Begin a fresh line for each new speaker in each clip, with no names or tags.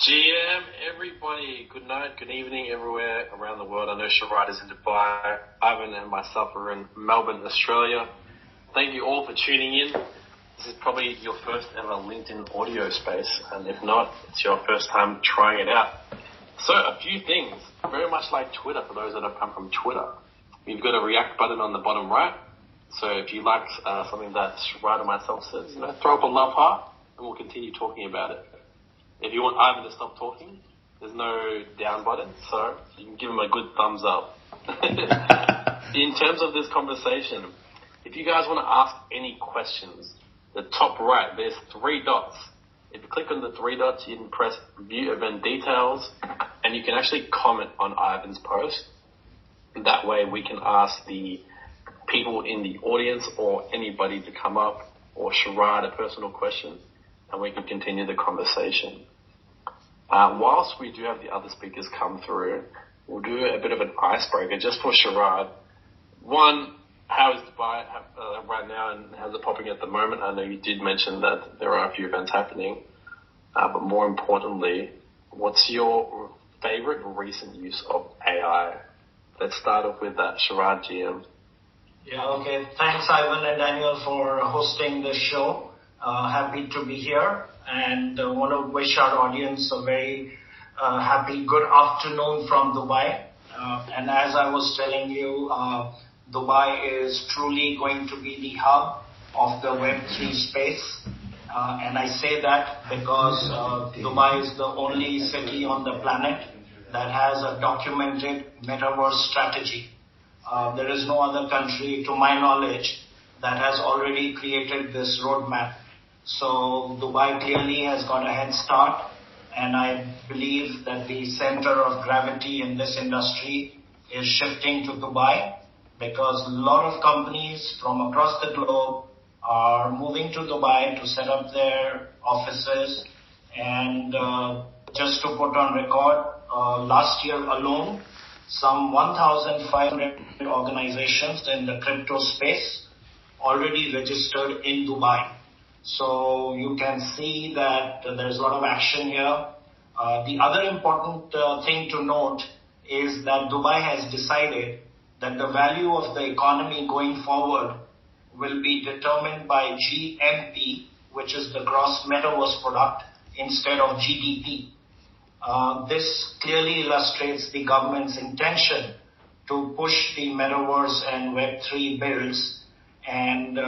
GM, everybody, good night, good evening, everywhere around the world. I know Sharad is in Dubai. Ivan and myself are in Melbourne, Australia. Thank you all for tuning in. This is probably your first ever LinkedIn audio space, and if not, it's your first time trying it out. So, a few things, very much like Twitter, for those that have come from Twitter. You've got a react button on the bottom right. So if you like something that Sharad and myself says, throw up a love heart, and we'll continue talking about it. If you want Ivan to stop talking, there's no down button, so you can give him a good thumbs up. In terms of this conversation, if you guys want to ask any questions, the top right, there's 3 dots. If you click on the 3 dots, you can press View Event Details, and you can actually comment on Ivan's post. That way we can ask the people in the audience or anybody to come up, or Sharad a personal question, and we can continue the conversation. Whilst we do have the other speakers come through, we'll do a bit of an icebreaker just for Sharad. One, how is Dubai right now, and how's it popping at the moment? I know you did mention that there are a few events happening, but more importantly, what's your favorite recent use of AI? Let's start off with that, Sharad, GM.
Yeah, okay. Thanks, Ivan and Daniel, for hosting this show. Happy to be here, and want to wish our audience a very happy good afternoon from Dubai. And as I was telling you, Dubai is truly going to be the hub of the Web3 space. And I say that because Dubai is the only city on the planet that has a documented Metaverse strategy. There is no other country, to my knowledge, that has already created this roadmap. So Dubai clearly has got a head start, and I believe that the center of gravity in this industry is shifting to Dubai, because a lot of companies from across the globe are moving to Dubai to set up their offices. And just to put on record, last year alone, some 1,500 organizations in the crypto space already registered in Dubai. So you can see that there's a lot of action here. The other important thing to note is that Dubai has decided that the value of the economy going forward will be determined by GMP, which is the gross metaverse product, instead of GDP. This clearly illustrates the government's intention to push the metaverse and Web3 builds. And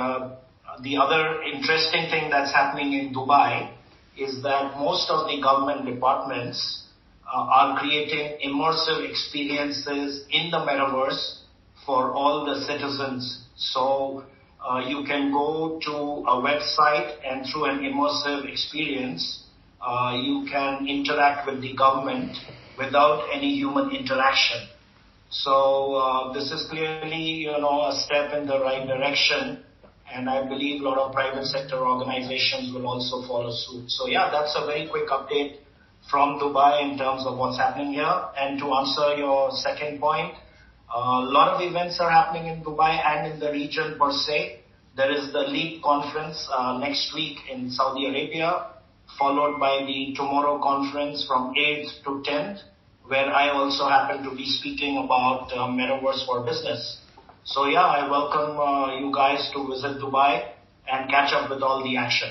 the other interesting thing that's happening in Dubai is that most of the government departments are creating immersive experiences in the metaverse for all the citizens. So you can go to a website, and through an immersive experience, you can interact with the government without any human interaction. So this is clearly, a step in the right direction, and I believe a lot of private sector organizations will also follow suit. So yeah, that's a very quick update from Dubai in terms of what's happening here. And to answer your second point, a lot of events are happening in Dubai and in the region per se. There is the LEAP conference next week in Saudi Arabia, followed by the Tomorrow conference from 8th to 10th, where I also happen to be speaking about Metaverse for Business. So yeah, I welcome you guys to visit Dubai and catch up with all the action.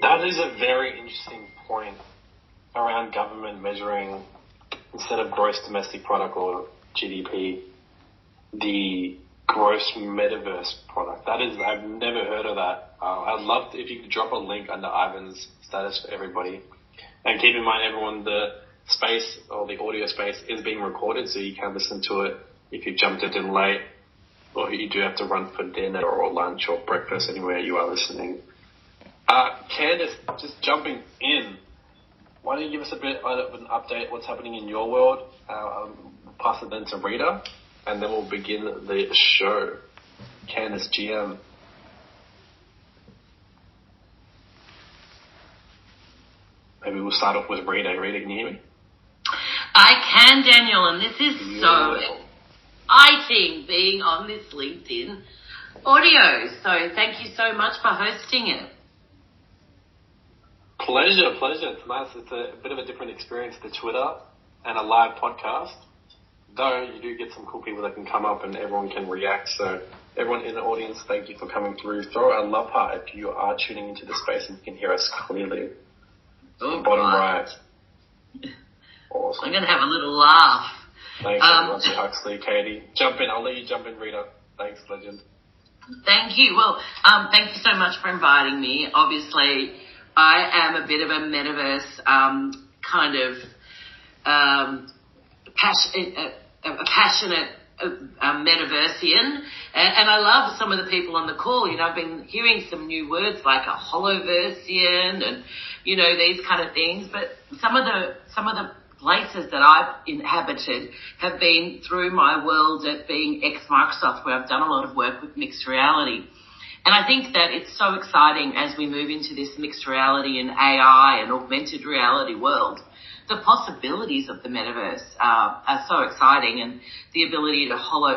That is a very interesting point around government measuring, instead of gross domestic product or GDP, the gross metaverse product. That is, I've never heard of that. I'd love to, if you could drop a link under Ivan's status for everybody. And keep in mind, everyone, the space or the audio space is being recorded, so you can listen to it if you jumped in late, or you do have to run for dinner or lunch or breakfast, anywhere you are listening. Candyce, just jumping in, why don't you give us a bit of an update what's happening in your world? I'll pass it then to Rita, and then we'll begin the show. Candyce, GM. Maybe we'll start off with Rita. Rita, can you hear me?
I can, Daniel, and this is so exciting being on this LinkedIn audio. So thank you so much for hosting it.
Pleasure. It's nice. It's a bit of a different experience to Twitter and a live podcast. Though you do get some cool people that can come up and everyone can react. So everyone in the audience, thank you for coming through. Throw a love heart if you are tuning into the space and you can hear us clearly.
Oh,
bottom right. Awesome.
I'm going to have a little laugh.
Thanks, Rusty Huxley, Katie. Jump in. I'll let you jump in, Rita. Thanks, legend.
Thank you. Well, thank you so much for inviting me. Obviously, I am a bit of a metaverse passionate metaversian, and I love some of the people on the call. I've been hearing some new words like a holoversian and these kind of things. But some of the places that I've inhabited have been through my world at being ex-Microsoft, where I've done a lot of work with mixed reality. And I think that it's so exciting as we move into this mixed reality and AI and augmented reality world. The possibilities of the metaverse are so exciting, and the ability to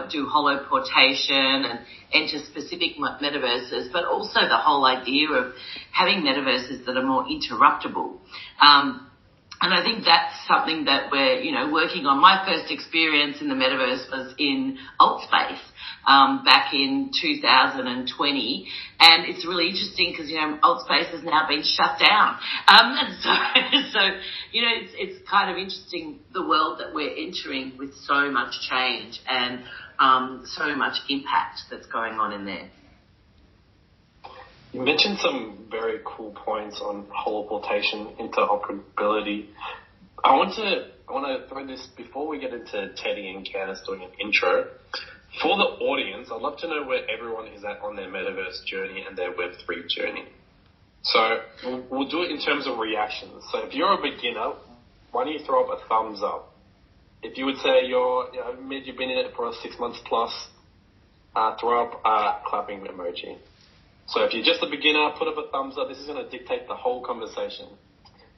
do holoportation and enter specific metaverses, but also the whole idea of having metaverses that are more interruptible. And I think that's something that we're, working on. My first experience in the metaverse was in AltSpace back in 2020. And it's really interesting because, AltSpace has now been shut down. It's kind of interesting, the world that we're entering with so much change and so much impact that's going on in there.
You mentioned some very cool points on holoportation, interoperability. I want to throw this before we get into Teddy and Candice doing an intro. For the audience, I'd love to know where everyone is at on their metaverse journey and their Web3 journey. So we'll do it in terms of reactions. So if you're a beginner, why don't you throw up a thumbs up? If you would say you've been in it for 6 months plus, throw up a clapping emoji. So if you're just a beginner, put up a thumbs up. This is going to dictate the whole conversation,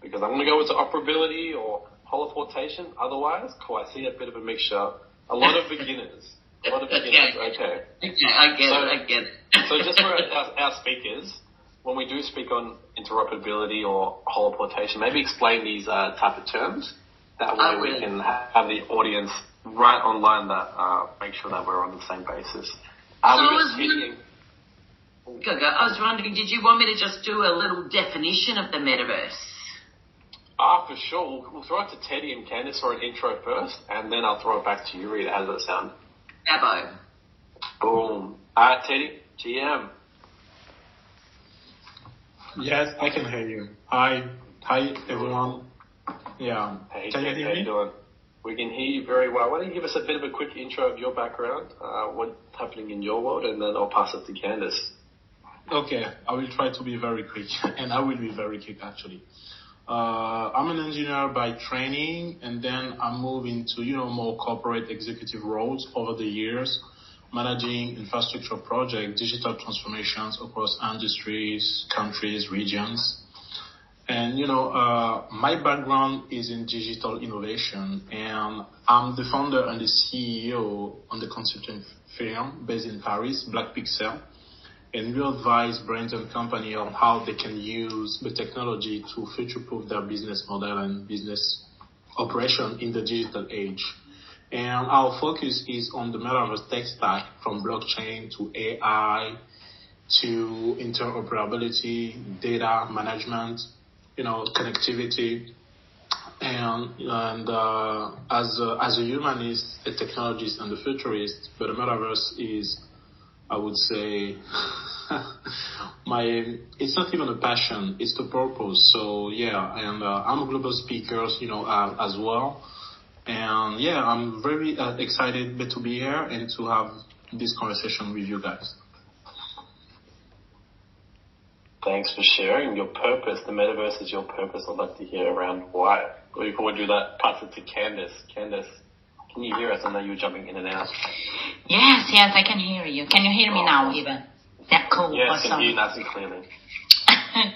because I'm going to go into operability or holoportation. Otherwise, cool, I see a bit of a mixture. A lot of beginners. Okay.
I get it.
So just for our speakers, when we do speak on interoperability or holoportation, maybe explain these type of terms. That way we can have the audience right online that make sure that we're on the same basis.
I was wondering, did you want me to just do a little definition of the metaverse?
For sure. We'll throw it to Teddy and Candice for an intro first, and then I'll throw it back to you, Rita. How does that sound?
Abo.
Boom. All right, Teddy, GM.
Yes, I can hear you. Hi, everyone. Yeah.
Hey,
can you hear me?
How you doing? We can hear you very well. Why don't you give us a bit of a quick intro of your background, what's happening in your world, and then I'll pass it to Candice.
Okay, I will try to be very quick, and I will be very quick actually. I'm an engineer by training, and then I moved into, more corporate executive roles over the years, managing infrastructure projects, digital transformations across industries, countries, regions. And, my background is in digital innovation, and I'm the founder and the CEO on the consulting firm based in Paris, Black Pixel. And we advise brands and companies on how they can use the technology to future-proof their business model and business operation in the digital age. And our focus is on the metaverse tech stack, from blockchain to AI to interoperability, data management, connectivity. And as a humanist, a technologist, and a futurist, but the metaverse is, I would say, it's not even a passion, it's the purpose. So yeah, and I'm a global speaker, as well. And yeah, I'm very excited to be here and to have this conversation with you guys.
Thanks for sharing your purpose. The metaverse is your purpose. I'd like to hear around why. Before we do that, pass it to Candice. Candice, can you hear us? I know you're jumping in and out.
Yes, I can hear you. Can you hear me now even? Yeah, cool.
Yes,
awesome.
I can hear you nice and clearly.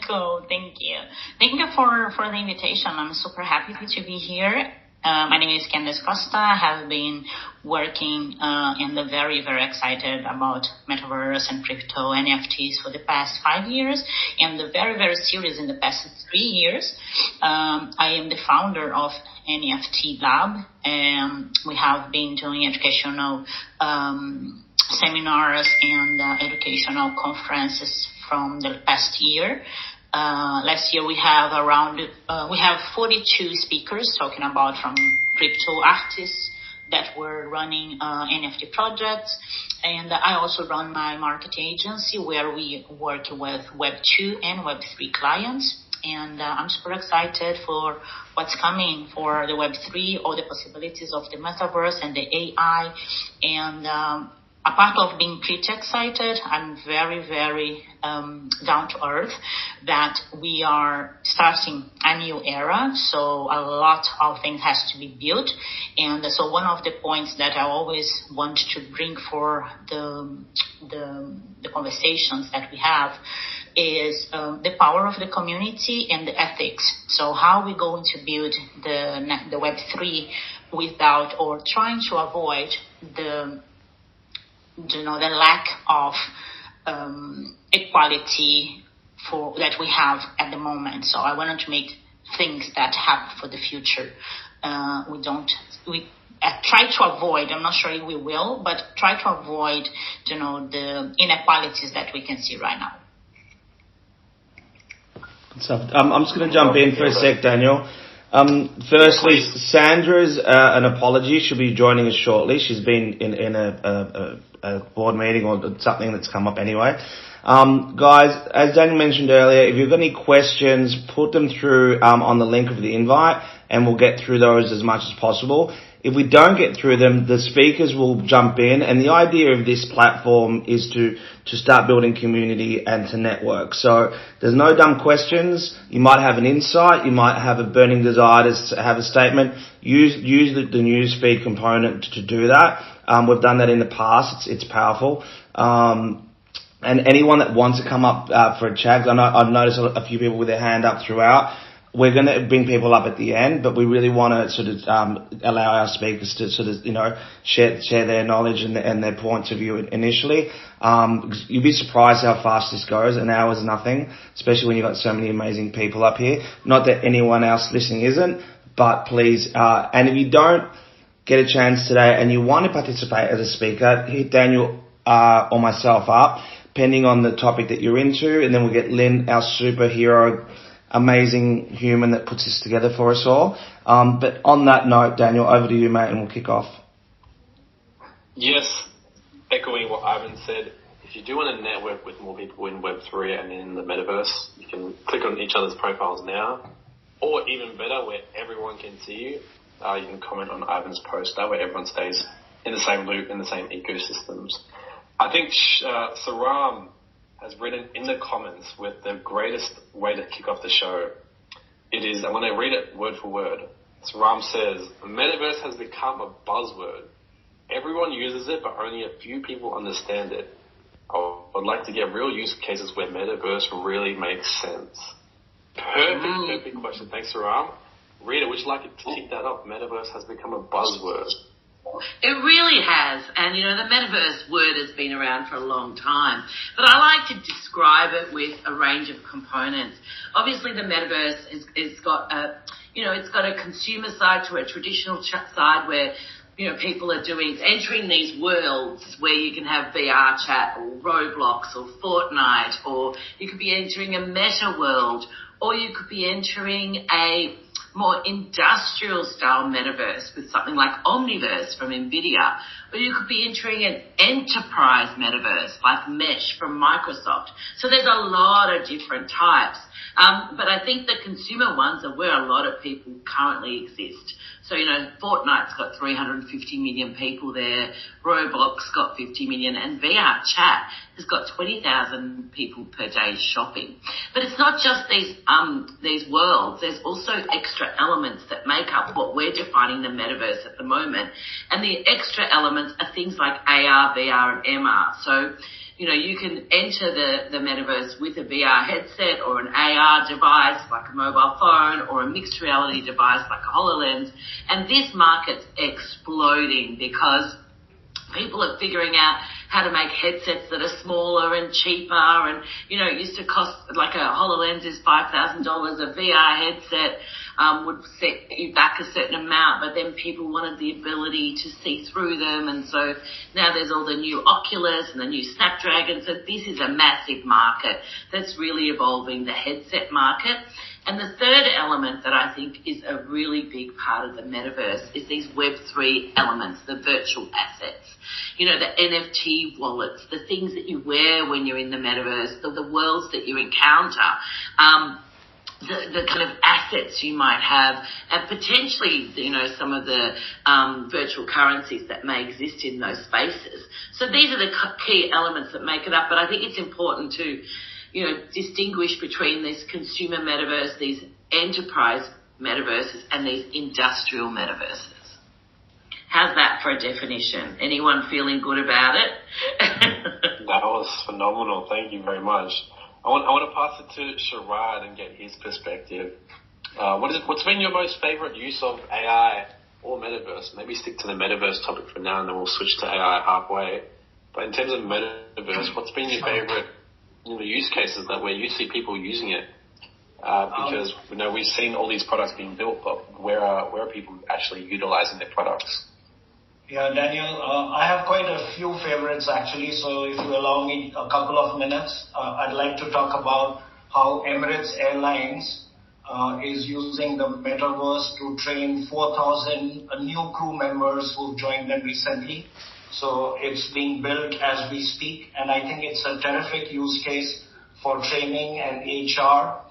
Cool, thank you. Thank you for the invitation. I'm super happy to be here. My name is Candyce Costa. I have been working and very, very excited about Metaverse and crypto NFTs for the past 5 years, and very, very serious in the past 3 years. I am the founder of NFT Lab, and we have been doing educational seminars and educational conferences from the past year. Last year we have 42 speakers talking about from crypto artists that were running NFT projects. And I also run my marketing agency where we work with Web 2 and Web 3 clients. And I'm super excited for what's coming for the Web 3, all the possibilities of the Metaverse and the AI. And apart of being pretty excited, I'm very, very down to earth that we are starting a new era. So a lot of things has to be built. And so one of the points that I always want to bring for the conversations that we have is the power of the community and the ethics. So how are we going to build the Web3 without or trying to avoid the lack of equality that we have at the moment. So I wanted to make things that happen for the future. We try to avoid, I'm not sure if we will, but try to avoid, the inequalities that we can see right now.
So, I'm just going to jump in for a sec, Daniel. Firstly, Sandra's an apology. She'll be joining us shortly. She's been in a board meeting or something that's come up anyway. Guys, as Daniel mentioned earlier, if you've got any questions, put them through on the link of the invite, and we'll get through those as much as possible. If we don't get through them, the speakers will jump in, and the idea of this platform is to start building community and to network. So there's no dumb questions. You might have an insight. You might have a burning desire to have a statement. Use the newsfeed component to do that. We've done that in the past. It's powerful. And anyone that wants to come up for a chat, I've noticed a few people with their hand up throughout. We're going to bring people up at the end, but we really want to sort of allow our speakers to sort of, share their knowledge and their points of view initially. You'd be surprised how fast this goes. An hour is nothing, especially when you've got so many amazing people up here. Not that anyone else listening isn't, but please, and if you don't get a chance today and you want to participate as a speaker, hit Daniel or myself up, depending on the topic that you're into, and then we'll get Lynn, our superhero, amazing human that puts this together for us all. But on that note, Daniel, over to you, mate, and we'll kick off.
Yes, echoing what Ivan said, if you do want to network with more people in Web3 and in the Metaverse, you can click on each other's profiles now, or even better, where everyone can see you, you can comment on Ivan's post. That way everyone stays in the same loop, in the same ecosystems. I think Saram has written in the comments with the greatest way to kick off the show. It is, I'm going to read it word for word. Saram says, Metaverse has become a buzzword. Everyone uses it, but only a few people understand it. I would like to get real use cases where Metaverse really makes sense. Perfect question. Thanks, Saram. Rita, would you like to kick that off? Metaverse has become a buzzword.
It really has. And, the Metaverse word has been around for a long time. But I like to describe it with a range of components. Obviously, the Metaverse is got it's got a consumer side to a traditional side where, people are entering these worlds where you can have VR chat or Roblox or Fortnite, or you could be entering a meta world, or you could be entering a more industrial style metaverse with something like Omniverse from NVIDIA, or you could be entering an enterprise metaverse like Mesh from Microsoft. So there's a lot of different types. But I think the consumer ones are where a lot of people currently exist. So, Fortnite's got 350 million people there, Roblox got 50 million, and VR Chat has got 20,000 people per day shopping. But it's not just these worlds. There's also extra elements that make up what we're defining the metaverse at the moment. And the extra elements are things like AR, VR, and MR. So, you can enter the metaverse with a VR headset or an AR device like a mobile phone or a mixed reality device like a HoloLens. And this market's exploding because people are figuring out how to make headsets that are smaller and cheaper. And, it used to cost, like a HoloLens is $5,000. A VR headset would set you back a certain amount, but then people wanted the ability to see through them. And so now there's all the new Oculus and the new Snapdragon. So this is a massive market that's really evolving the headset market. And the third element that I think is a really big part of the metaverse is these Web3 elements, the virtual assets. The NFT wallets, the things that you wear when you're in the metaverse, the worlds that you encounter, the kind of assets you might have, and potentially, some of the virtual currencies that may exist in those spaces. So these are the key elements that make it up. But I think it's important to distinguish between this consumer metaverse, these enterprise metaverses, and these industrial metaverses. How's that for a definition? Anyone feeling good about it?
That was phenomenal. Thank you very much. I want to pass it to Sharad and get his perspective. What's been your most favorite use of AI or metaverse? Maybe stick to the metaverse topic for now, and then we'll switch to AI halfway. But in terms of metaverse, what's been your favorite use cases where you see people using it? Because we've seen all these products being built, but where are people actually utilizing their products?
Yeah, Daniel, I have quite a few favorites actually. So if you allow me a couple of minutes, I'd like to talk about how Emirates Airlines is using the metaverse to train 4,000 new crew members who've joined them recently. So it's being built as we speak, and I think it's a terrific use case for training and HR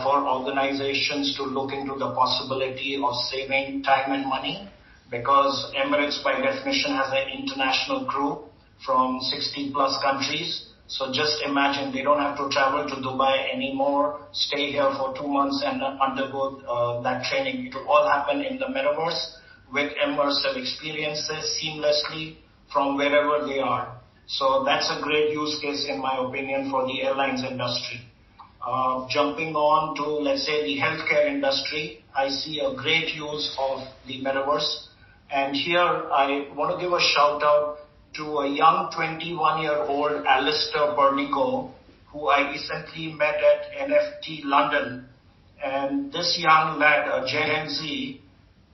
for organizations to look into the possibility of saving time and money, because Emirates by definition has an international crew from 60 plus countries. So just imagine they don't have to travel to Dubai anymore, stay here for 2 months and undergo that training. It will all happen in the metaverse with immersive experiences seamlessly from wherever they are. So that's a great use case in my opinion for the airlines industry. Jumping on to, let's say, the healthcare industry, I see a great use of the metaverse. And here I want to give a shout out to a young 21-year-old Alistair Bernigo, who I recently met at NFT London. And this young lad, a Gen Z,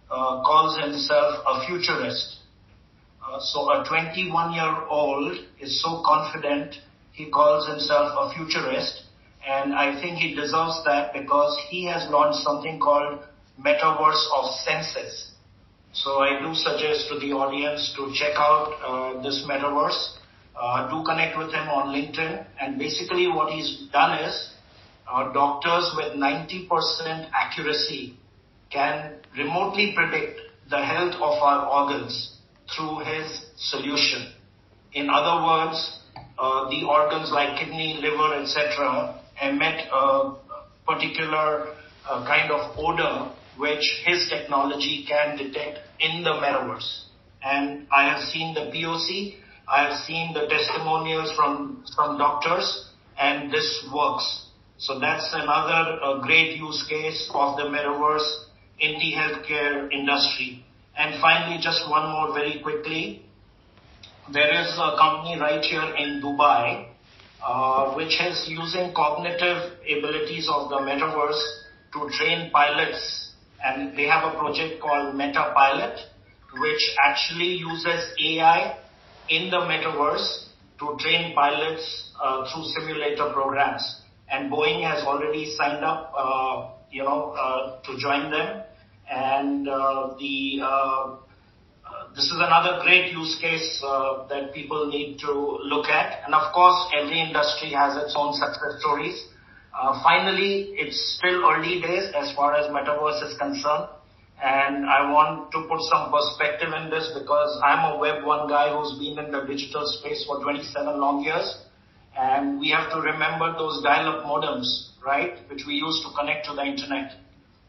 calls himself a futurist. So a 21-year-old is so confident, he calls himself a futurist. And I think he deserves that because he has launched something called Metaverse of Senses. So I do suggest to the audience to check out this metaverse. Do connect with him on LinkedIn. And basically what he's done is doctors with 90% accuracy can remotely predict the health of our organs through his solution. In other words, the organs like kidney, liver, etc. emit a particular kind of odor which his technology can detect in the metaverse. And I have seen the POC, I have seen the testimonials from some doctors, and this works. So that's another great use case of the metaverse in the healthcare industry. And finally, just one more very quickly. There is a company right here in Dubai which is using cognitive abilities of the metaverse to train pilots. And they have a project called Meta Pilot, which actually uses AI in the metaverse to train pilots through simulator programs. And Boeing has already signed up, to join them. And this is another great use case that people need to look at. And of course, every industry has its own success stories. Finally, it's still early days as far as metaverse is concerned. And I want to put some perspective in this because I'm a Web 1 guy who's been in the digital space for 27 long years. And we have to remember those dial-up modems, right, which we used to connect to the internet.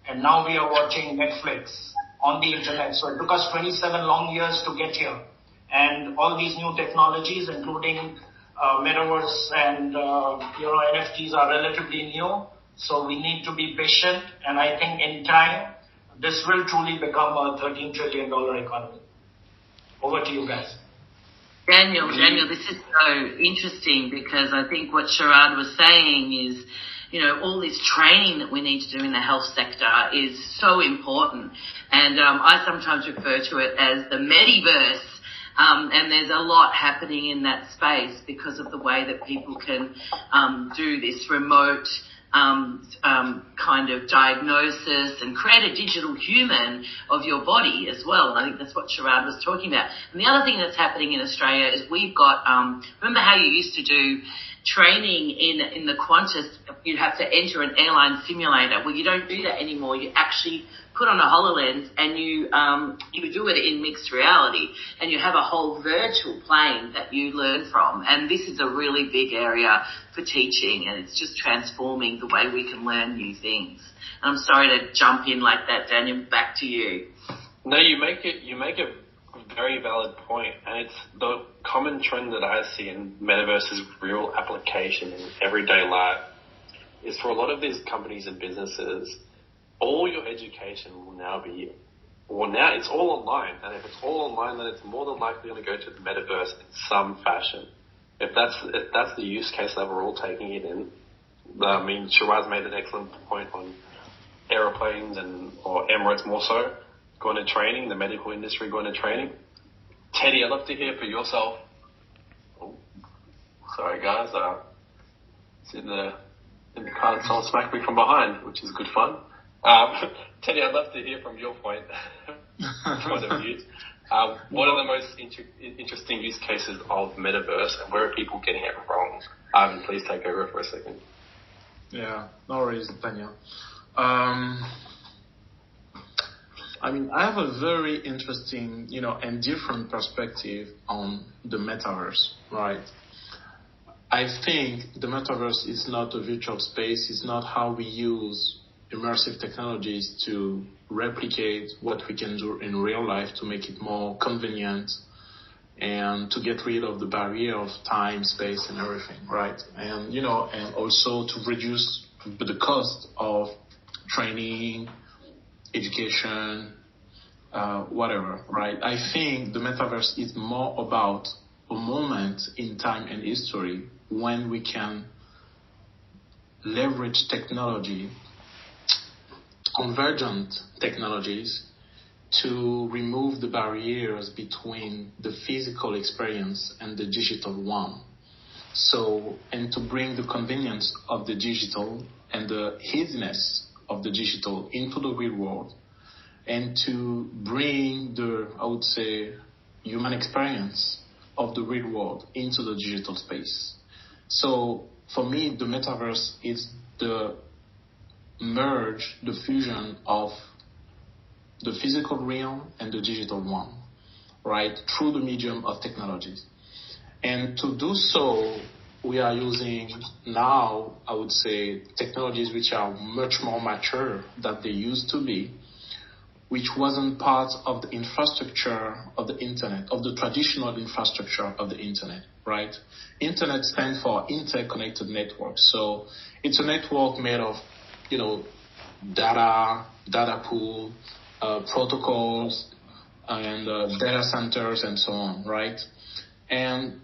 And now we are watching Netflix on the internet. So it took us 27 long years to get here. And all these new technologies, including Metaverse and NFTs are relatively new, so we need to be patient. And I think in time, this will truly become a $13 trillion economy. Over to you guys.
Daniel, this is so interesting because I think what Sharad was saying is, all this training that we need to do in the health sector is so important. And I sometimes refer to it as the Metaverse. And there's a lot happening in that space because of the way that people can do this remote kind of diagnosis and create a digital human of your body as well. And I think that's what Sharad was talking about. And the other thing that's happening in Australia is we've got, remember how you used to do training in the Qantas, you'd have to enter an airline simulator. Well, you don't do that anymore. You actually put on a HoloLens and you do it in mixed reality, and you have a whole virtual plane that you learn from. And this is a really big area for teaching, and it's just transforming the way we can learn new things. And I'm sorry to jump in like that, Daniel. Back to you.
No, you make a very valid point, and it's the common trend that I see in Metaverse's real application in everyday life is for a lot of these companies and businesses, all your education will now it's all online, and if it's all online, then it's more than likely going to go to the Metaverse in some fashion. If that's the use case that we're all taking it in, I mean, Shiraz made an excellent point on aeroplanes or Emirates more so, going to training, the medical industry going to training. Teddy, I'd love to hear for yourself. Oh, sorry guys, it's in the car and someone smacked me from behind, which is good fun. Teddy, I'd love to hear from your point of view. What are the most interesting use cases of Metaverse, and where are people getting it wrong? Ivan, please take over for a second.
Yeah, no worries, Daniel. I have a very interesting, and different perspective on the Metaverse, right? I think the Metaverse is not a virtual space. It's not how we use immersive technologies to replicate what we can do in real life to make it more convenient and to get rid of the barrier of time, space, and everything, right? And, and also to reduce the cost of training, education, whatever, right? I think the Metaverse is more about a moment in time and history when we can leverage technology, convergent technologies, to remove the barriers between the physical experience and the digital one. So, and to bring the convenience of the digital and the easiness of the digital into the real world, and to bring the, I would say, human experience of the real world into the digital space. So for me, the Metaverse is the merge, the fusion of the physical realm and the digital one, right, through the medium of technologies. And to do so, we are using now, I would say, technologies which are much more mature than they used to be, which wasn't part of the infrastructure of the internet, of the traditional infrastructure of the internet, right? Internet stands for interconnected network. So it's a network made of, data pool, protocols, and data centers and so on, right? And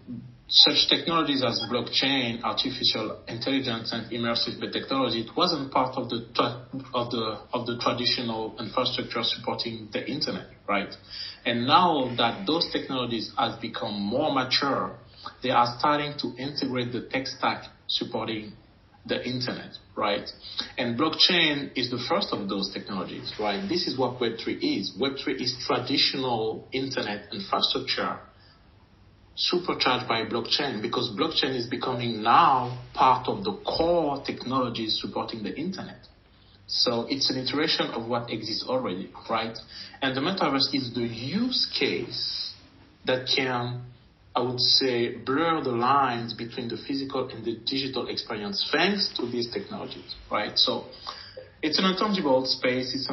such technologies as blockchain, artificial intelligence, and immersive technology, it wasn't part of the traditional infrastructure supporting the internet, right? And now that those technologies have become more mature, they are starting to integrate the tech stack supporting the internet, right? And blockchain is the first of those technologies, right? This is what Web3 is. Web3 is traditional internet infrastructure supercharged by blockchain, because blockchain is becoming now part of the core technologies supporting the internet. So it's an iteration of what exists already, right? And the Metaverse is the use case that can, I would say, blur the lines between the physical and the digital experience thanks to these technologies, right? So it's an intangible space. It's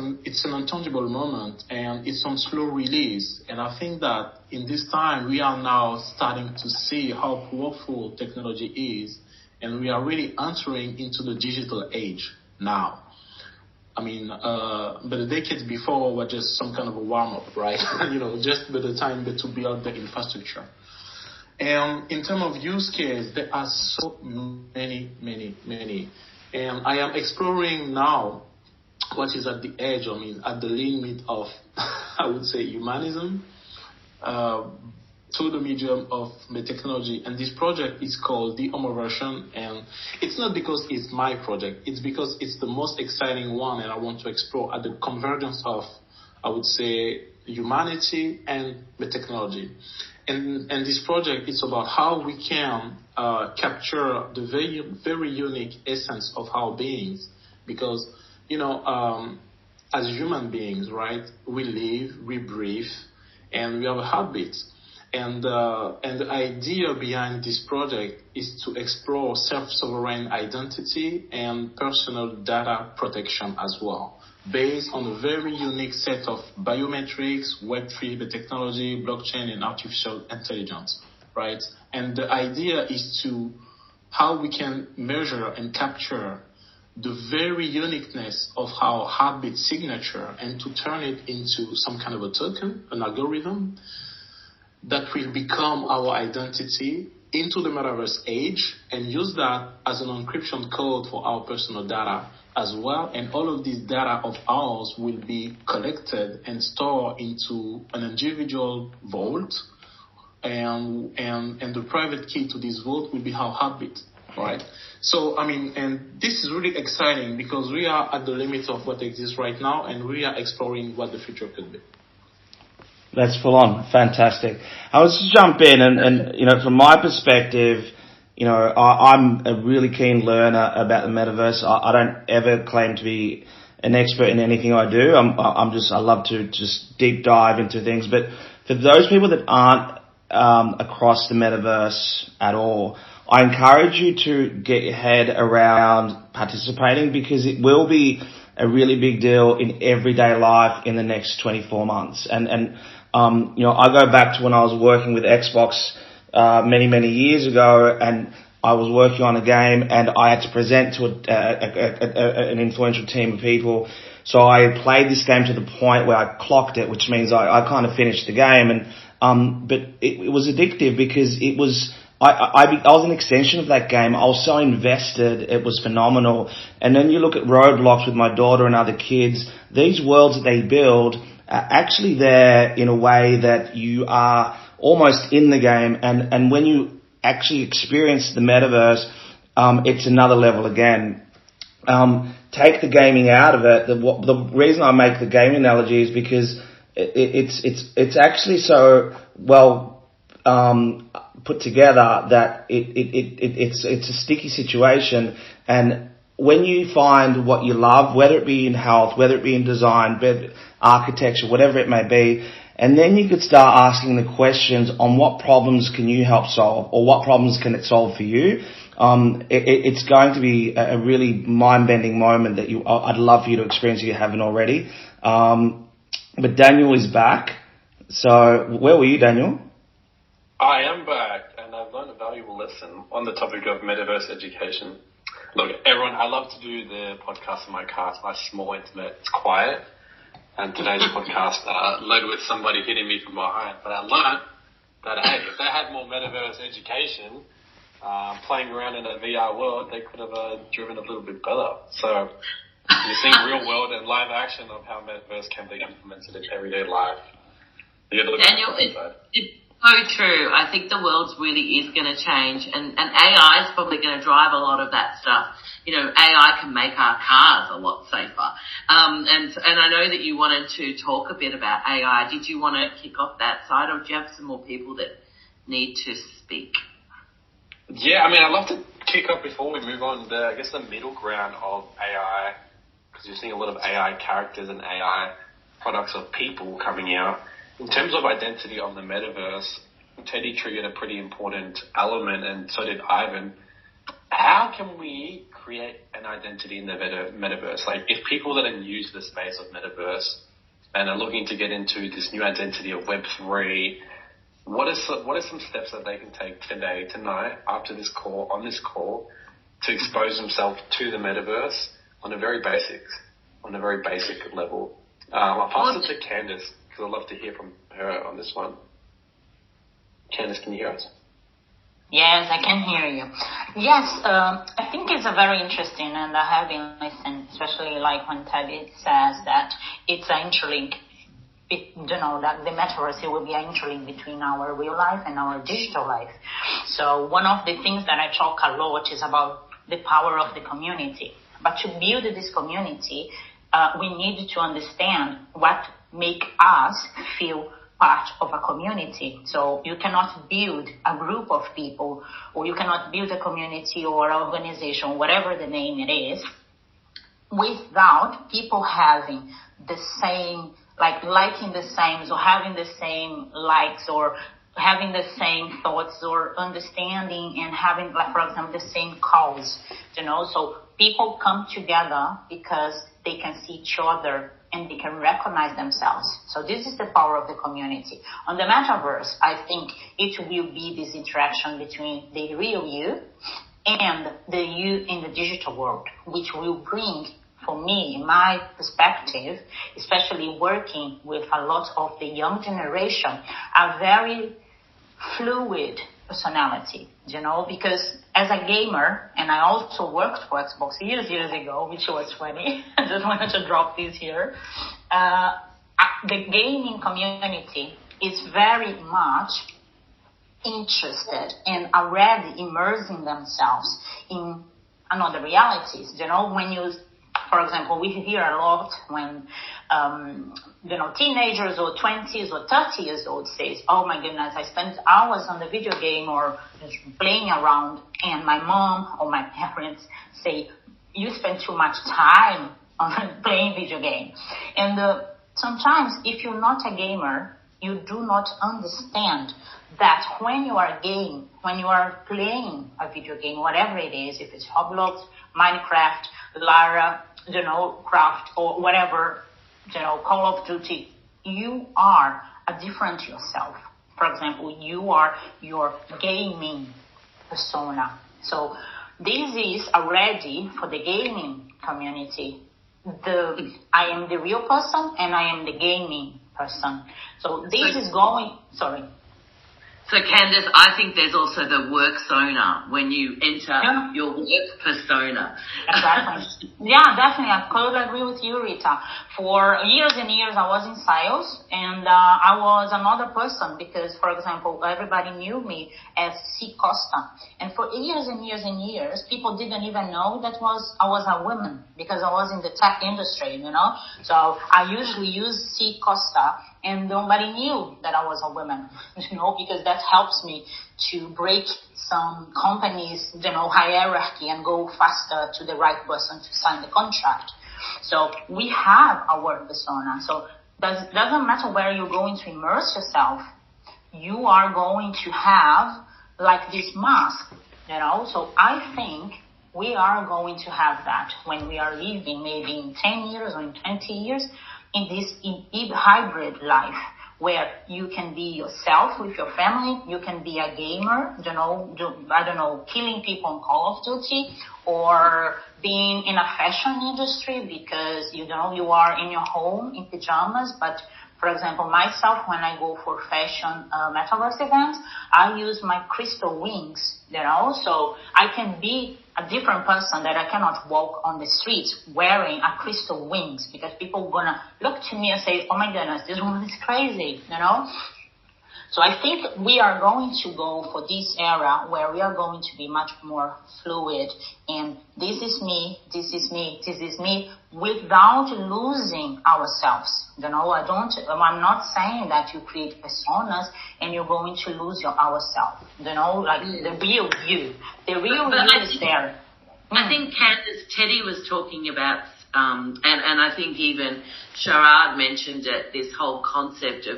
an intangible moment, and it's on slow release. And I think that in this time, we are now starting to see how powerful technology is, and we are really entering into the digital age now. I mean, but the decades before were just some kind of a warm-up, right? Just by the time to build the infrastructure. And in terms of use case, there are so many. And I am exploring now what is at the edge, at the limit of, I would say, humanism, through the medium of the technology. And this project is called the Homoversion, and it's not because it's my project, it's because it's the most exciting one, and I want to explore at the convergence of, I would say, humanity and the technology. And this project is about how we can capture the very, very unique essence of our beings, because, as human beings, right, we live, we breathe, and we have a heartbeat. And the idea behind this project is to explore self-sovereign identity and personal data protection as well, based on a very unique set of biometrics, Web3, the technology, blockchain, and artificial intelligence, right? And the idea is to how we can measure and capture the very uniqueness of our heartbeat signature and to turn it into some kind of a token, an algorithm, that will become our identity into the metaverse age, and use that as an encryption code for our personal data as well. And all of this data of ours will be collected and stored into an individual vault, and the private key to this vault will be our heartbeat, right? So, and this is really exciting because we are at the limit of what exists right now, and we are exploring what the future could be.
That's full on. Fantastic. I was to jump in and from my perspective, I'm a really keen learner about the metaverse. I don't ever claim to be an expert in anything I do. I love to just deep dive into things. But for those people that aren't across the metaverse at all, I encourage you to get your head around participating, because it will be a really big deal in everyday life in the next 24 months. I go back to when I was working with Xbox many years ago, and I was working on a game, and I had to present to an influential team of people. So I played this game to the point where I clocked it, which means I kind of finished the game. But it was addictive because it was. I was an extension of that game. I was so invested. It was phenomenal. And then you look at Roblox with my daughter and other kids. These worlds that they build are actually there in a way that you are almost in the game. And when you actually experience the metaverse, it's another level again. Take the gaming out of it. The reason I make the gaming analogy is because it's actually so well put together that it's a sticky situation. And when you find what you love, whether it be in health, whether it be in design, architecture, whatever it may be, and then you could start asking the questions on what problems can you help solve, or what problems can it solve for you. It's going to be a really mind-bending moment that I'd love for you to experience if you haven't already. But Daniel is back. So where were you, Daniel?
I am back, and I've learned a valuable lesson on the topic of metaverse education. Look, everyone, I love to do the podcast in my car. It's nice, small, intimate, it's quiet. And today's podcast led with somebody hitting me from behind. But I learned that, hey, if they had more metaverse education, playing around in a VR world, they could have driven a little bit better. So you're seeing real world and live action of how metaverse can be implemented in everyday life.
Daniel, it's so true. I think the world really is going to change, and AI is probably going to drive a lot of that stuff. AI can make our cars a lot safer. And I know that you wanted to talk a bit about AI. Did you want to kick off that side, or do you have some more people that need to speak?
Yeah, I'd love to kick off before we move on the middle ground of AI, because you're seeing a lot of AI characters and AI products of people coming out. In terms of identity of the metaverse, Teddy triggered a pretty important element, and so did Ivan. How can we create an identity in the metaverse? Like, if people that are new to the space of metaverse and are looking to get into this new identity of Web3, what are some steps that they can take today, tonight, after this call, to expose themselves to the metaverse on a very basic level? I'll pass it to Candyce, because I'd love to hear from her on this one. Candyce, can you hear us?
Yes, I can hear you. Yes, I think it's a very interesting, and I have been listening, especially like when Teddy says that it's an interlink. That the metaverse will be an interlink between our real life and our digital life. So one of the things that I talk a lot is about the power of the community. But to build this community, we need to understand what makes us feel part of a community. So you cannot build a group of people, or you cannot build a community or an organization, whatever the name it is, without people having the same, like liking the same, or having the same likes, or having the same thoughts, or understanding and having, like, for example, the same cause, so people come together because they can see each other and they can recognize themselves. So this is the power of the community. On the metaverse, I think it will be this interaction between the real you and the you in the digital world, which will bring, for me, in my perspective, especially working with a lot of the young generation, a very fluid personality, because as a gamer, and I also worked for Xbox years ago, which was funny. I just wanted to drop this here. The gaming community is very much interested and already immersing themselves in another realities. When you, for example, we hear a lot when, teenagers or 20s or 30 years old says, oh my goodness, I spent hours on the video game or just playing around, and my mom or my parents say, you spend too much time on playing video game. And sometimes if you're not a gamer, you do not understand that when you are playing a video game, whatever it is, if it's Roblox, Minecraft, Lara, Craft, or whatever, Call of Duty, you are a different yourself. For example, you are your gaming persona. So this is already for the gaming community. I am the real person and I am the gaming person. So this is going, sorry.
So Candyce, I think there's also the work persona when you enter your work persona.
Exactly. Yeah, definitely. I totally agree with you, Rita. For years and years, I was in sales, and I was another person because, for example, everybody knew me as C. Costa. And for years and years and years, people didn't even know that I was a woman because I was in the tech industry, So I usually use C. Costa, and nobody knew that I was a woman, because that helps me to break some companies, hierarchy and go faster to the right person to sign the contract. So we have our persona. So doesn't matter where you're going to immerse yourself, you are going to have like this mask, So I think we are going to have that when we are living maybe in 10 years or in 20 years in this hybrid life, where you can be yourself with your family, you can be a gamer, killing people in Call of Duty, or being in a fashion industry because, you are in your home in pajamas. But, for example, myself, when I go for fashion metaverse events, I use my crystal wings, so I can be a different person that I cannot walk on the streets wearing a crystal wings, because people are gonna look to me and say, oh my goodness, this woman is crazy, So I think we are going to go for this era where we are going to be much more fluid, and this is me, without losing ourselves. I'm not saying that you create personas and you're going to lose ourselves. The real you. The real you is there.
I think Candyce, Teddy was talking about, and I think even Sharad mentioned it, this whole concept of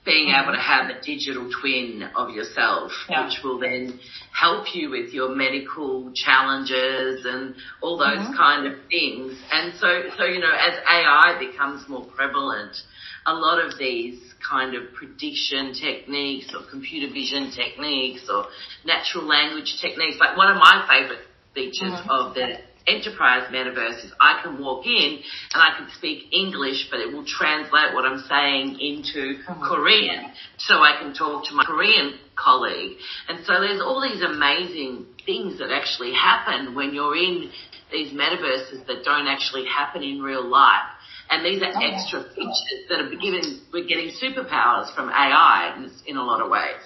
being able to have a digital twin of yourself, which will then help you with your medical challenges and all those kind of things. And so, as AI becomes more prevalent, a lot of these kind of prediction techniques or computer vision techniques or natural language techniques, like one of my favorite features of the enterprise metaverse is I can walk in and I can speak English, but it will translate what I'm saying into Korean, so I can talk to my Korean colleague. And so there's all these amazing things that actually happen when you're in these metaverses that don't actually happen in real life. And these are extra features that we're getting superpowers from AI in a lot of ways.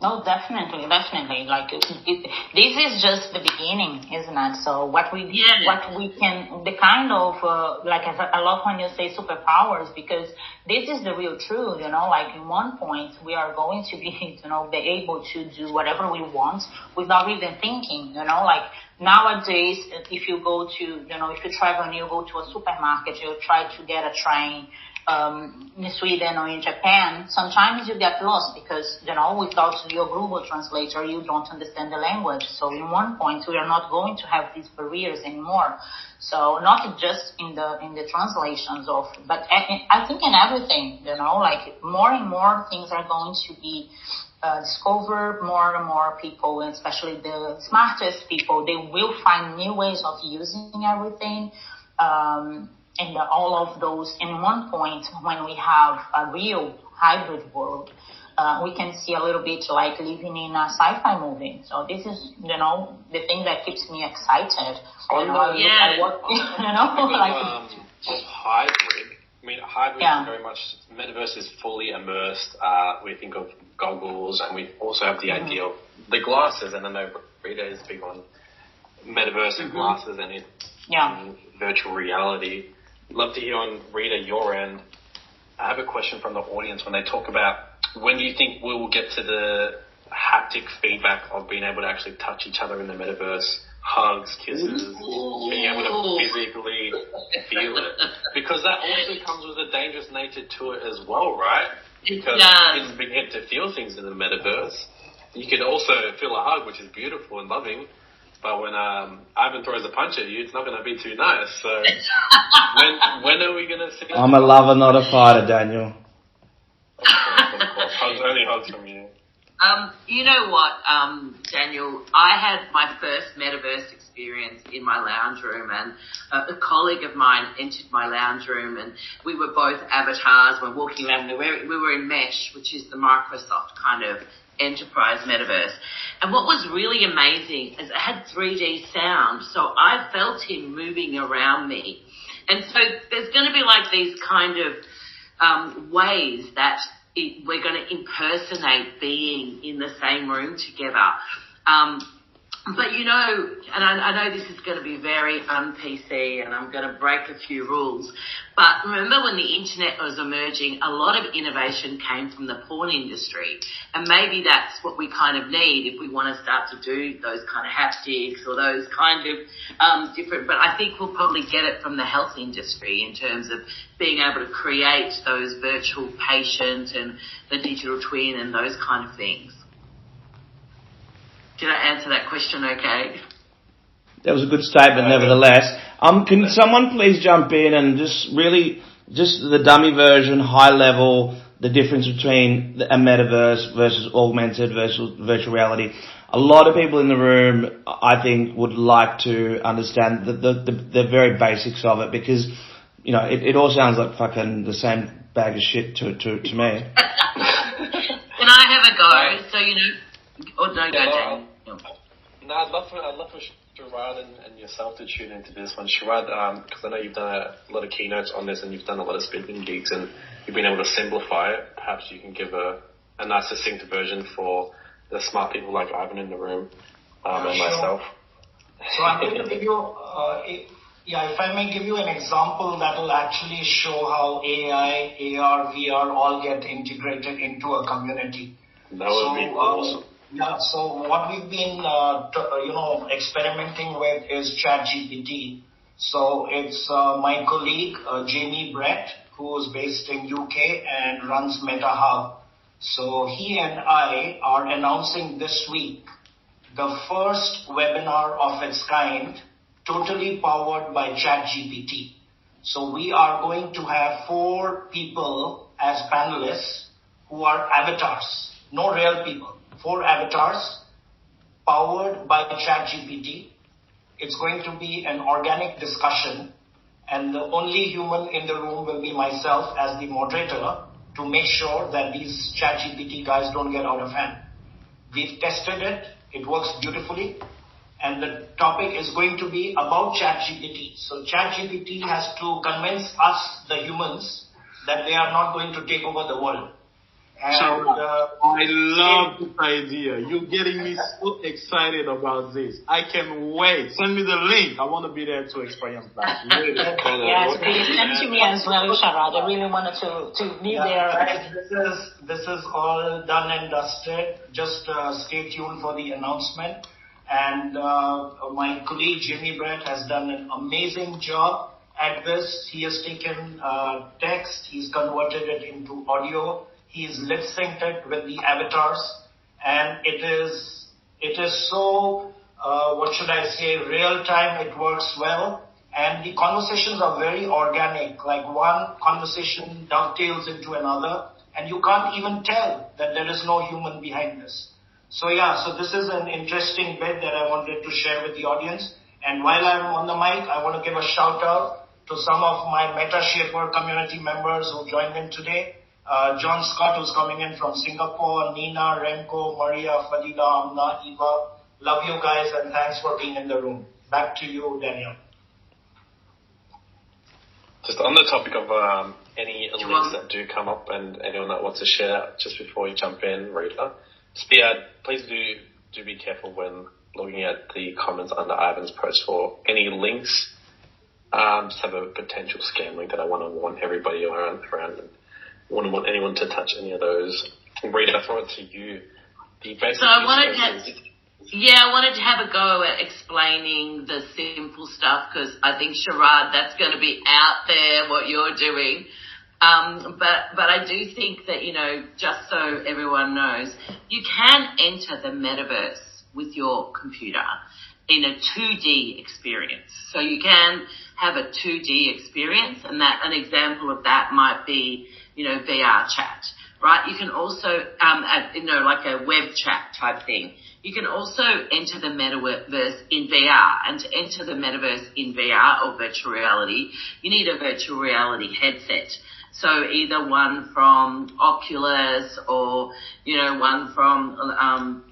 No, definitely. Like this is just the beginning, isn't it? So what we can, the kind of I love when you say superpowers, because this is the real truth. Like in one point we are going to be, be able to do whatever we want without even thinking. Like nowadays, if you go to, if you travel and you go to a supermarket, you try to get a train. In Sweden or in Japan, sometimes you get lost because, without your Google translator, you don't understand the language. So in one point, we are not going to have these barriers anymore. So not just in the translations but I think in everything, like more and more things are going to be discovered. More and more people, especially the smartest people, they will find new ways of using everything. And all of those in one point, when we have a real hybrid world, we can see a little bit like living in a sci-fi movie. So this is, the thing that keeps me excited.
Hybrid. I mean, hybrid is very much, metaverse is fully immersed. We think of goggles, and we also have the idea of the glasses. And I know Rita is big on metaverse and glasses and virtual reality. Love to hear on Rita your end. I have a question from the audience when they talk about when do you think we will get to the haptic feedback of being able to actually touch each other in the metaverse, hugs, kisses, being able to physically feel it, because that also comes with a dangerous nature to it as well, right? Because you can begin to feel things in the metaverse. You can also feel a hug, which is beautiful and loving. But when Ivan throws a punch at you, it's not going to be too nice. So when are we going to see?
I'm a lover, not a fighter, Daniel.
Of course. Only hugs from you.
You know what, Daniel? I had my first metaverse experience in my lounge room, and a colleague of mine entered my lounge room, and we were both avatars. We're walking around. We were in Mesh, which is the Microsoft kind of enterprise metaverse. And what was really amazing is it had 3D sound, so I felt him moving around me. And so there's going to be like these kind of ways that we're going to impersonate being in the same room together. But and I know this is going to be very un-PC, and I'm going to break a few rules, but remember when the internet was emerging, a lot of innovation came from the porn industry, and maybe that's what we kind of need if we want to start to do those kind of haptics or those kind of different, but I think we'll probably get it from the health industry in terms of being able to create those virtual patients and the digital twin and those kind of things. Did I answer that question okay?
That was a good statement, nevertheless. Can someone please jump in and just the dummy version, high level, the difference between a metaverse versus augmented versus virtual reality? A lot of people in the room, I think, would like to understand the very basics of it, because, it all sounds like fucking the same bag of shit to me.
Can I have a go? So, or don't go, Jane.
No, I'd love for Sharad and yourself to tune into this one. Sharad, because I know you've done a lot of keynotes on this and you've done a lot of speaking gigs and you've been able to simplify it. Perhaps you can give a nice succinct version for the smart people like Ivan in the room and myself.
So I'm going to give you, if I may give you an example that will actually show how AI, AR, VR all get integrated into a community.
That would be awesome.
Yeah, so what we've been, experimenting with is ChatGPT. So it's my colleague, Jamie Brett, who's based in UK and runs Meta Hub. So he and I are announcing this week the first webinar of its kind, totally powered by ChatGPT. So we are going to have 4 people as panelists who are avatars, no real people, 4 avatars powered by ChatGPT. It's going to be an organic discussion, and the only human in the room will be myself as the moderator to make sure that these ChatGPT guys don't get out of hand. We've tested it. It works beautifully. And the topic is going to be about ChatGPT. So ChatGPT has to convince us, the humans, that they are not going to take over the world. And,
I love this idea. You're getting me so excited about this. I can wait. Send me the link. I want to be there to experience that. Really.
Yes, please send to me as well, Sharad. I really wanted to be there.
This is all done and dusted. Just stay tuned for the announcement. And my colleague Jimmy Brett has done an amazing job at this. He has taken text, he's converted it into audio. He's lip synced it with the avatars, and it is so, what should I say, real time. It works well, and the conversations are very organic. Like one conversation dovetails into another, and you can't even tell that there is no human behind this. So this is an interesting bit that I wanted to share with the audience. And while I'm on the mic, I want to give a shout out to some of my MetaShaper community members who joined in today. John Scott, who's coming in from Singapore, Nina, Renko, Maria, Fadila, Amna, Eva. Love you guys, and thanks for being in the room. Back to you, Daniel.
Just on the topic of any links that do come up and anyone that wants to share, just before you jump in, Rita, please do be careful when looking at the comments under Ivan's post for any links. Just have a potential scam link that I want to warn everybody around. Wouldn't want anyone to touch any of those. Rita, I throw it to you.
I wanted to have a go at explaining the simple stuff, because I think, Sharad, that's going to be out there what you're doing. But I do think that, just so everyone knows, you can enter the metaverse with your computer in a 2D experience. So you can have a 2D experience, and that an example of that might be, VR chat, right? You can also, like a web chat type thing. You can also enter the metaverse in VR, and to enter the metaverse in VR or virtual reality, you need a virtual reality headset. So either one from Oculus or, one from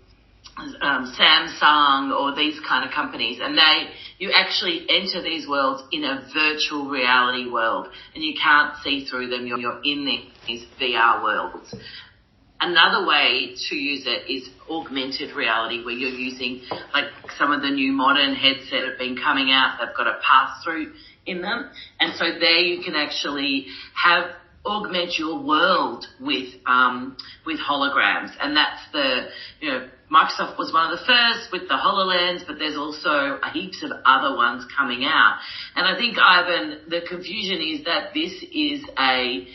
Samsung or these kind of companies, and you actually enter these worlds in a virtual reality world, and you can't see through them. You're in these VR worlds. Another way to use it is augmented reality, where you're using like some of the new modern headsets that have been coming out. They've got a pass-through in them, and so there you can actually augment your world with holograms, and that's Microsoft was one of the first with the HoloLens, but there's also heaps of other ones coming out. And I think, Ivan, the confusion is that this is I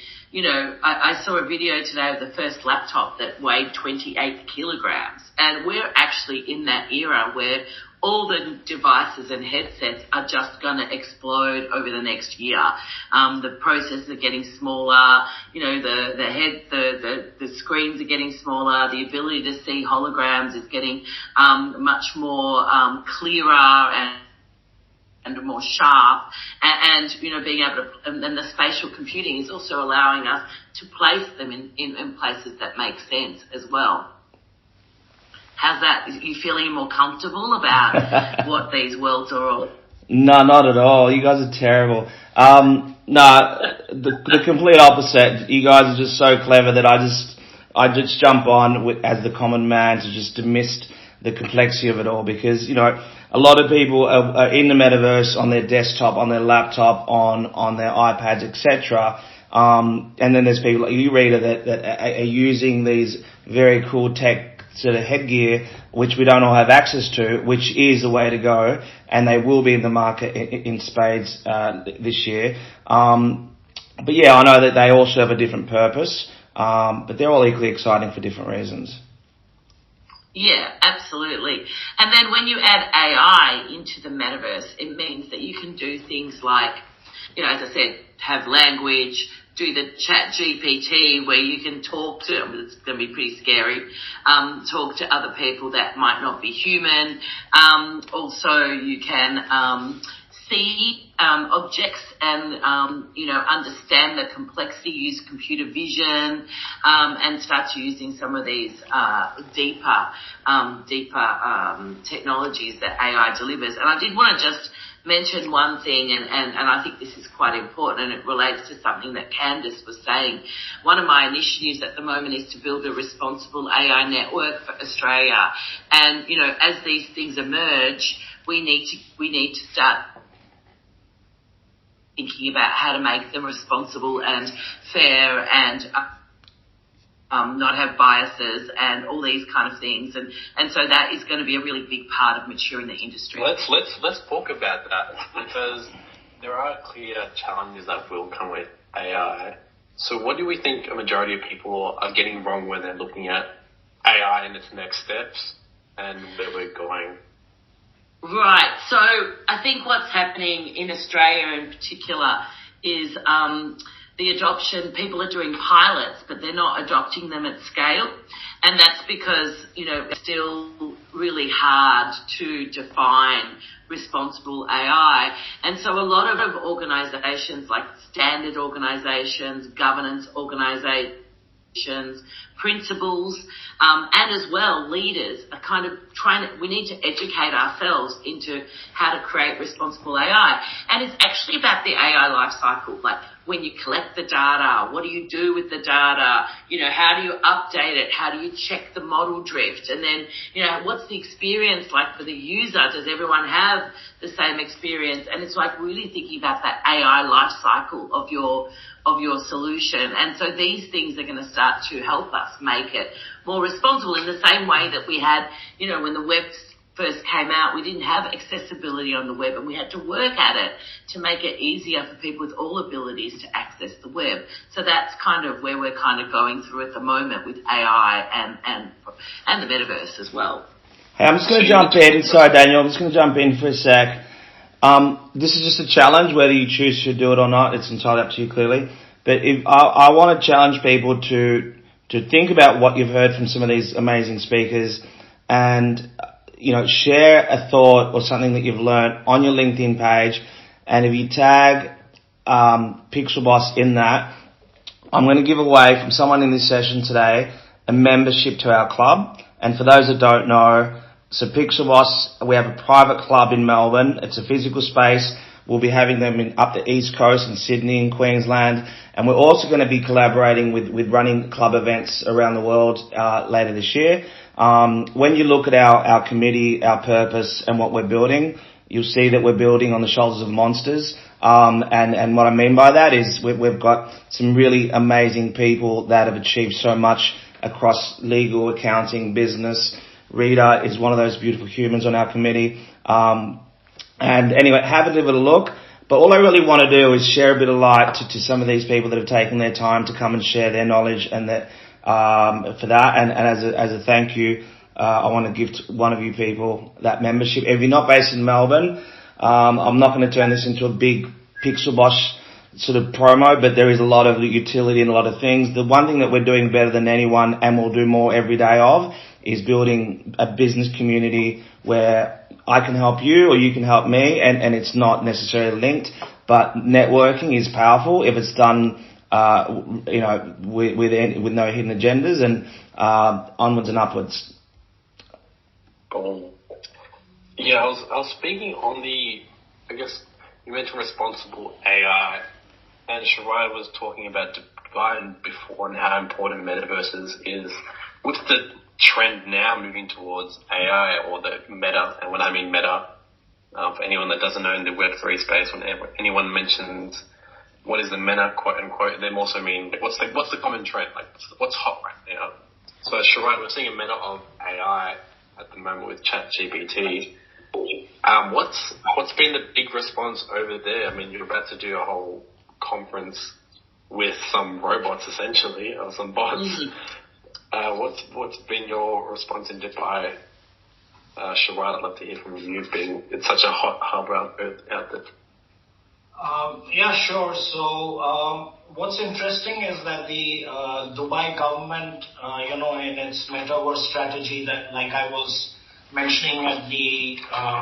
saw a video today of the first laptop that weighed 28 kilograms, and we're actually in that era where all the devices and headsets are just going to explode over the next year. The processors are getting smaller, the screens are getting smaller, the ability to see holograms is getting much more clearer and more sharp, and being able to, and the spatial computing is also allowing us to place them in places that make sense as well. How's that? Are you feeling more comfortable about what these worlds are all?
No, not at all. You guys are terrible. The complete opposite. You guys are just so clever that I just jump on as the common man to just dismiss the complexity of it all, because, a lot of people are in the metaverse on their desktop, on their laptop, on their iPads, etc. And then there's people like you, Rita, that are using these very cool tech sort of headgear, which we don't all have access to, which is the way to go, and they will be in the market in spades this year. But yeah, I know that they all serve a different purpose, but they're all equally exciting for different reasons.
Yeah, absolutely. And then when you add AI into the metaverse, it means that you can do things like, you know, as I said, have language, do the chat GPT where you can talk to, it's going to be pretty scary, talk to other people that might not be human. Also, you can see objects and, you know, understand the complexity, use computer vision, and start using some of these deeper technologies that AI delivers. And I did want to just mention one thing, and I think this is quite important, and it relates to something that Candyce was saying. One of my initiatives at the moment is to build a responsible AI network for Australia. And, you know, as these things emerge, we need to start thinking about how to make them responsible and fair and not have biases and all these kind of things, and so that is going to be a really big part of maturing the industry.
Let's talk about that, because there are clear challenges that will come with AI. So what do we think a majority of people are getting wrong when they're looking at AI and its next steps and where we're going?
Right. So I think what's happening in Australia in particular is the adoption. People are doing pilots, but they're not adopting them at scale. And that's because, you know, it's still really hard to define responsible AI. And so a lot of organisations, like standard organisations, governance organisations, principals, and as well leaders are kind of we need to educate ourselves into how to create responsible AI. And it's actually about the AI life cycle, like when you collect the data, what do you do with the data? You know, how do you update it? How do you check the model drift? And then, you know, what's the experience like for the user? Does everyone have the same experience? And it's like really thinking about that AI life cycle of your solution. And so these things are going to start to help us make it more responsible in the same way that we had, you know, when the web first came out, we didn't have accessibility on the web, and we had to work at it to make it easier for people with all abilities to access the web. So that's kind of where we're kind of going through at the moment with AI and the metaverse as well.
Hey, I'm just going to jump in. Sorry, Daniel, I'm just going to jump in for a sec. This is just a challenge, whether you choose to do it or not. It's entirely up to you, clearly. But if I want to challenge people to think about what you've heard from some of these amazing speakers, and you know, share a thought or something that you've learned on your LinkedIn page. And if you tag Pixel Boss in that, I'm going to give away from someone in this session today a membership to our club. And for those that don't know, so Pixel Boss, we have a private club in Melbourne. It's a physical space. We'll be having them up the East Coast in Sydney and Queensland. And we're also going to be collaborating with running club events around the world later this year. When you look at our committee, our purpose and what we're building, you'll see that we're building on the shoulders of monsters. And what I mean by that is we've got some really amazing people that have achieved so much across legal, accounting, business. Rita is one of those beautiful humans on our committee. And anyway, have a little look. But all I really want to do is share a bit of light to some of these people that have taken their time to come and share their knowledge and that, for that. And as a thank you, I want to give to one of you people that membership. If you're not based in Melbourne, I'm not going to turn this into a big Pixel Boss sort of promo, but there is a lot of utility and a lot of things. The one thing that we're doing better than anyone, and we'll do more every day of, is building a business community where I can help you or you can help me, and it's not necessarily linked, but networking is powerful if it's done, you know, with no hidden agendas, and onwards and upwards.
Cool. Yeah, I was speaking on I guess you mentioned responsible AI, and Sharad was talking about Dubai before and how important metaverses is. What's the trend now moving towards AI or the meta? And when I mean meta, for anyone that doesn't know in the Web3 space, when anyone mentions what is the meta, quote unquote, they also mean what's the common trend, like what's hot right now. So Sharad, we're seeing a meta of AI at the moment with ChatGPT. What's been the big response over there? I mean, you're about to do a whole conference with some robots essentially, or some bots. What's been your response in Dubai? Sharad, I'd love to hear from you, being it's such a hot hub out there.
Yeah, sure. So what's interesting is that the Dubai government, in its metaverse strategy that, like I was mentioning at the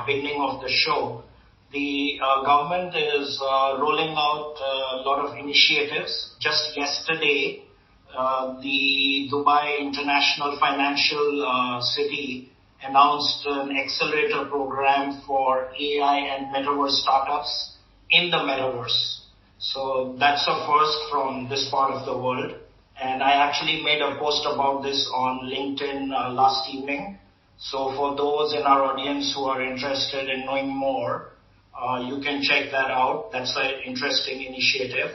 beginning of the show, the government is rolling out a lot of initiatives. Just yesterday, the Dubai International Financial City announced an accelerator program for AI and metaverse startups in the metaverse. So that's a first from this part of the world. And I actually made a post about this on LinkedIn last evening. So for those in our audience who are interested in knowing more, you can check that out. That's an interesting initiative.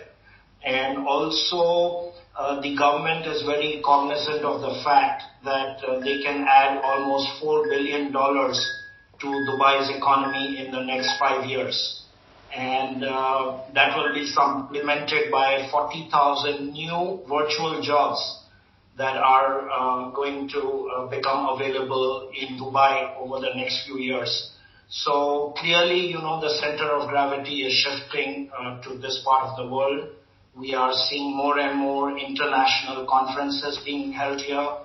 And also, the government is very cognizant of the fact that they can add almost $4 billion to Dubai's economy in the next 5 years. And that will be supplemented by 40,000 new virtual jobs that are going to become available in Dubai over the next few years. So clearly, the center of gravity is shifting to this part of the world. We are seeing more and more international conferences being held here,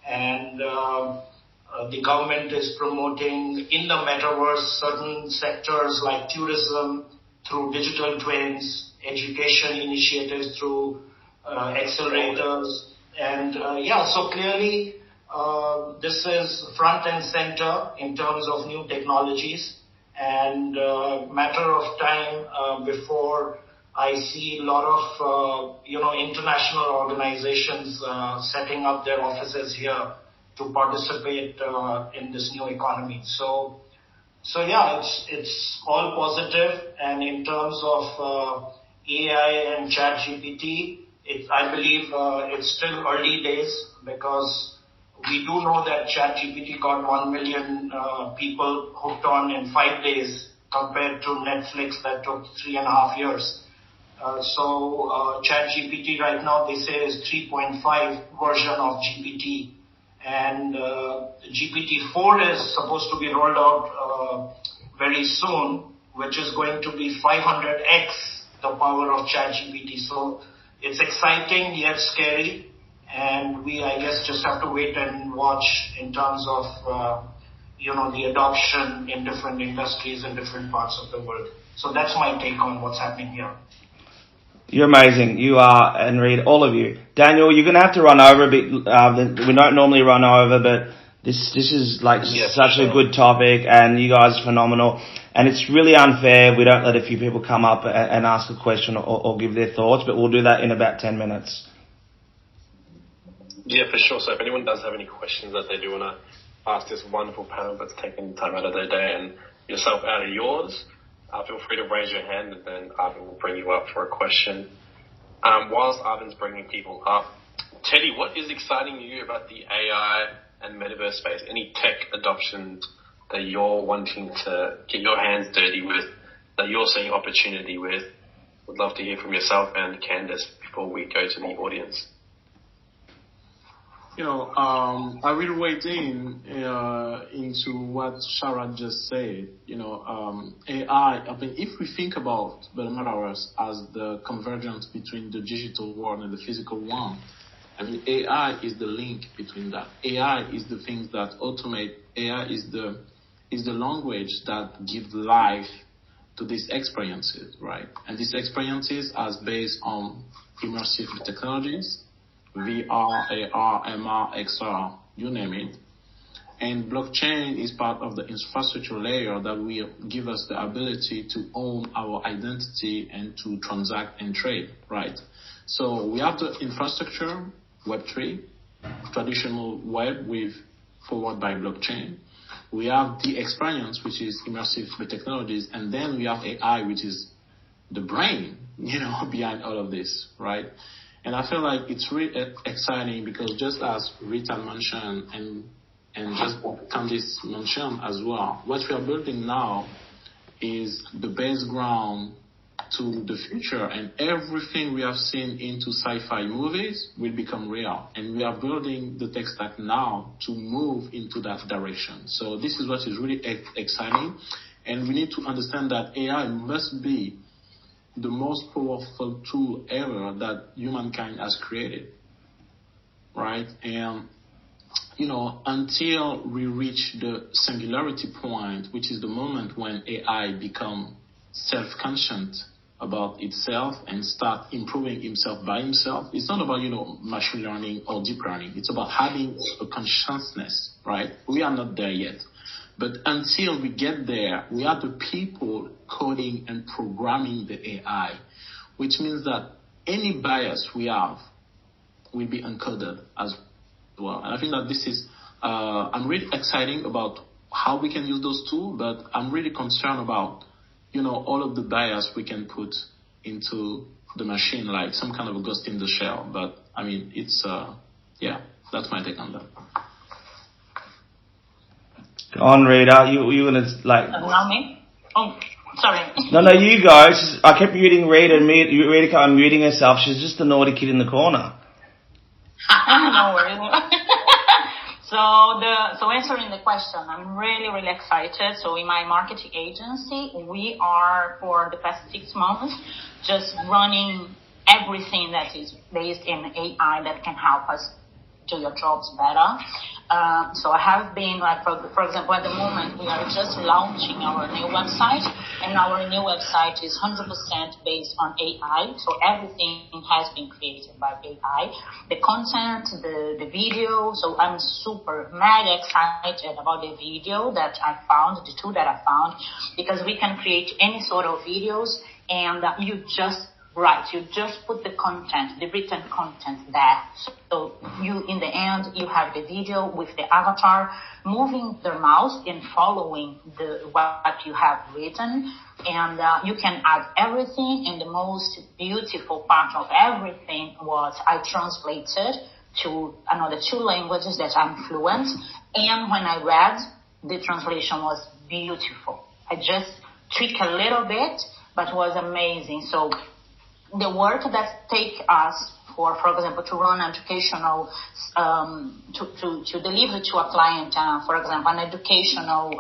and the government is promoting in the metaverse certain sectors like tourism through digital twins, education initiatives through accelerators, and so clearly this is front and center in terms of new technologies, and matter of time before I see a lot of international organizations setting up their offices here to participate in this new economy. So it's all positive. And in terms of AI and ChatGPT, I believe it's still early days, because we do know that ChatGPT got 1 million people hooked on in 5 days compared to Netflix that took 3.5 years. So ChatGPT right now, they say, is 3.5 version of GPT. And GPT-4 is supposed to be rolled out very soon, which is going to be 500x the power of ChatGPT. So it's exciting yet scary. And we, I guess, just have to wait and watch in terms of, the adoption in different industries in different parts of the world. So that's my take on what's happening here.
You're amazing. You are, and Rita, all of you. Daniel, you're going to have to run over a bit. We don't normally run over, but this is such a good topic, and you guys are phenomenal. And it's really unfair. We don't let a few people come up and ask a question or give their thoughts, but we'll do that in about 10 minutes.
Yeah, for sure. So if anyone does have any questions that they do want to ask this wonderful panel that's taken time out of their day and yourself out of yours, feel free to raise your hand, and then Ivan will bring you up for a question. Whilst Ivan's bringing people up, Teddy, what is exciting you about the AI and metaverse space? Any tech adoptions that you're wanting to get your hands dirty with, that you're seeing opportunity with? Would love to hear from yourself and Candyce before we go to the audience.
I will wade into what Sharad just said. AI, if we think about the metaverse as the convergence between the digital world and the physical one, AI is the link between that. AI is the things that automate. AI is the language that gives life to these experiences, right? And these experiences are based on immersive technologies, VR, AR, MR, XR, you name it. And blockchain is part of the infrastructure layer that will give us the ability to own our identity and to transact and trade, right? So we have the infrastructure, Web3, traditional web with forward by blockchain. We have the experience, which is immersive technologies, and then we have AI, which is the brain, behind all of this, right? And I feel like it's really exciting because just as Rita mentioned and just Candyce mentioned as well, what we are building now is the base ground to the future, and everything we have seen into sci-fi movies will become real. And we are building the tech stack now to move into that direction. So this is what is really exciting. And we need to understand that AI must be the most powerful tool ever that humankind has created, right? And, until we reach the singularity point, which is the moment when AI become self-conscious about itself and start improving himself by himself. It's not about, machine learning or deep learning. It's about having a consciousness, right? We are not there yet. But until we get there, we are the people coding and programming the AI, which means that any bias we have will be encoded as well. And I think that this is, I'm really excited about how we can use those tools, but I'm really concerned about, all of the bias we can put into the machine, like some kind of a ghost in the shell. But I mean, it's, that's my take on that.
Go on, Rita. You gonna like?
Not me. Oh, sorry.
No, you guys. I kept muting Rita, and Rita kept unmuting herself. She's just the naughty kid in the corner.
No worries. So answering the question, I'm really, really excited. So in my marketing agency, we are for the past 6 months just running everything that is based in AI that can help us do your jobs better. So I have been for example, at the moment we are just launching our new website, and our new website is 100% based on AI. So everything has been created by AI. The content, the video. So I'm super mega excited about the video that I found, the tool that I found, because we can create any sort of videos, and you just put the content, the written content there. So you, in the end, you have the video with the avatar moving their mouse and following what you have written. And you can add everything. And the most beautiful part of everything was I translated to another 2 languages that I'm fluent. And when I read, the translation was beautiful. I just tweaked a little bit, but it was amazing. So the work that take us for example, to run educational, to deliver to a client, for example, an educational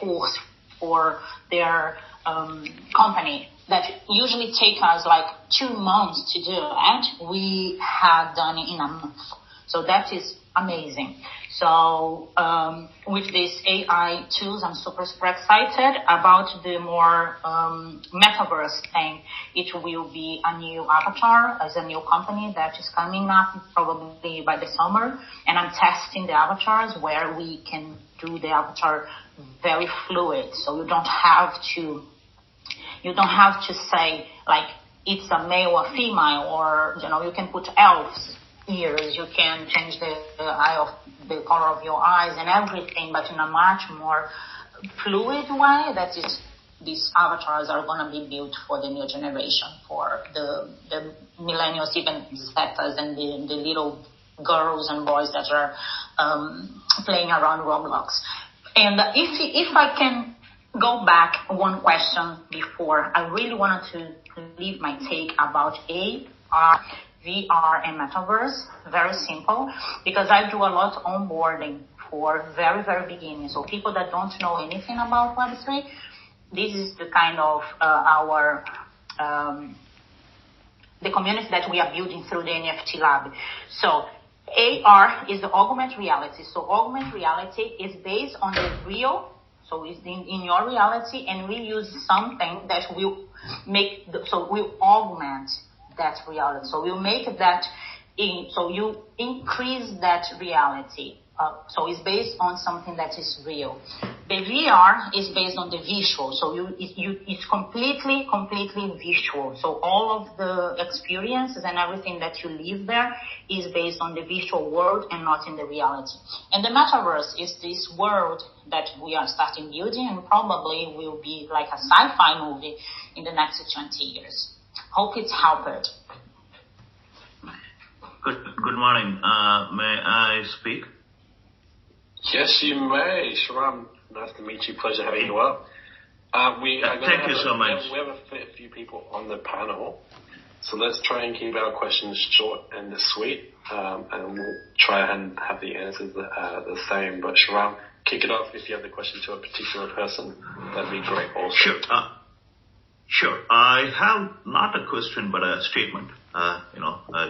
course for their company that usually take us like 2 months to do, and we have done it in a month. So that is amazing. So with these AI tools, I'm super excited about the more Metaverse thing. It will be a new avatar as a new company that is coming up probably by the summer. And I'm testing the avatars where we can do the avatar very fluid. So you don't have to say like it's a male or female, or you can put elves ears, you can change the color of your eyes and everything, but in a much more fluid way. That is, these avatars are going to be built for the new generation, for the millennials, even Zetas, and the little girls and boys that are playing around Roblox. And if I can go back one question before, I really wanted to leave my take about AR, VR, and Metaverse. Very simple, because I do a lot of onboarding for very, very beginning. So people that don't know anything about Web3, this is the kind of the community that we are building through the NFT Lab. So AR is the augmented reality. So augmented reality is based on the real, so it's in your reality, and we use something that will will augment that reality. So we'll make that so you increase that reality. So it's based on something that is real. The VR is based on the visual. So it's completely visual. So all of the experiences and everything that you live there is based on the visual world and not in the reality. And the Metaverse is this world that we are starting building, and probably will be like a sci-fi movie in the next 20 years. Hope it's helped.
Good morning. May I speak?
Yes, you may. Sharad, nice to meet you. Pleasure having you up.
Thank you so much.
We have a few people on the panel, so let's try and keep our questions short and sweet, and we'll try and have the answers the same. But Sharad, kick it off if you have the question to a particular person. That'd be great also.
Sure. I have not a question, but a statement.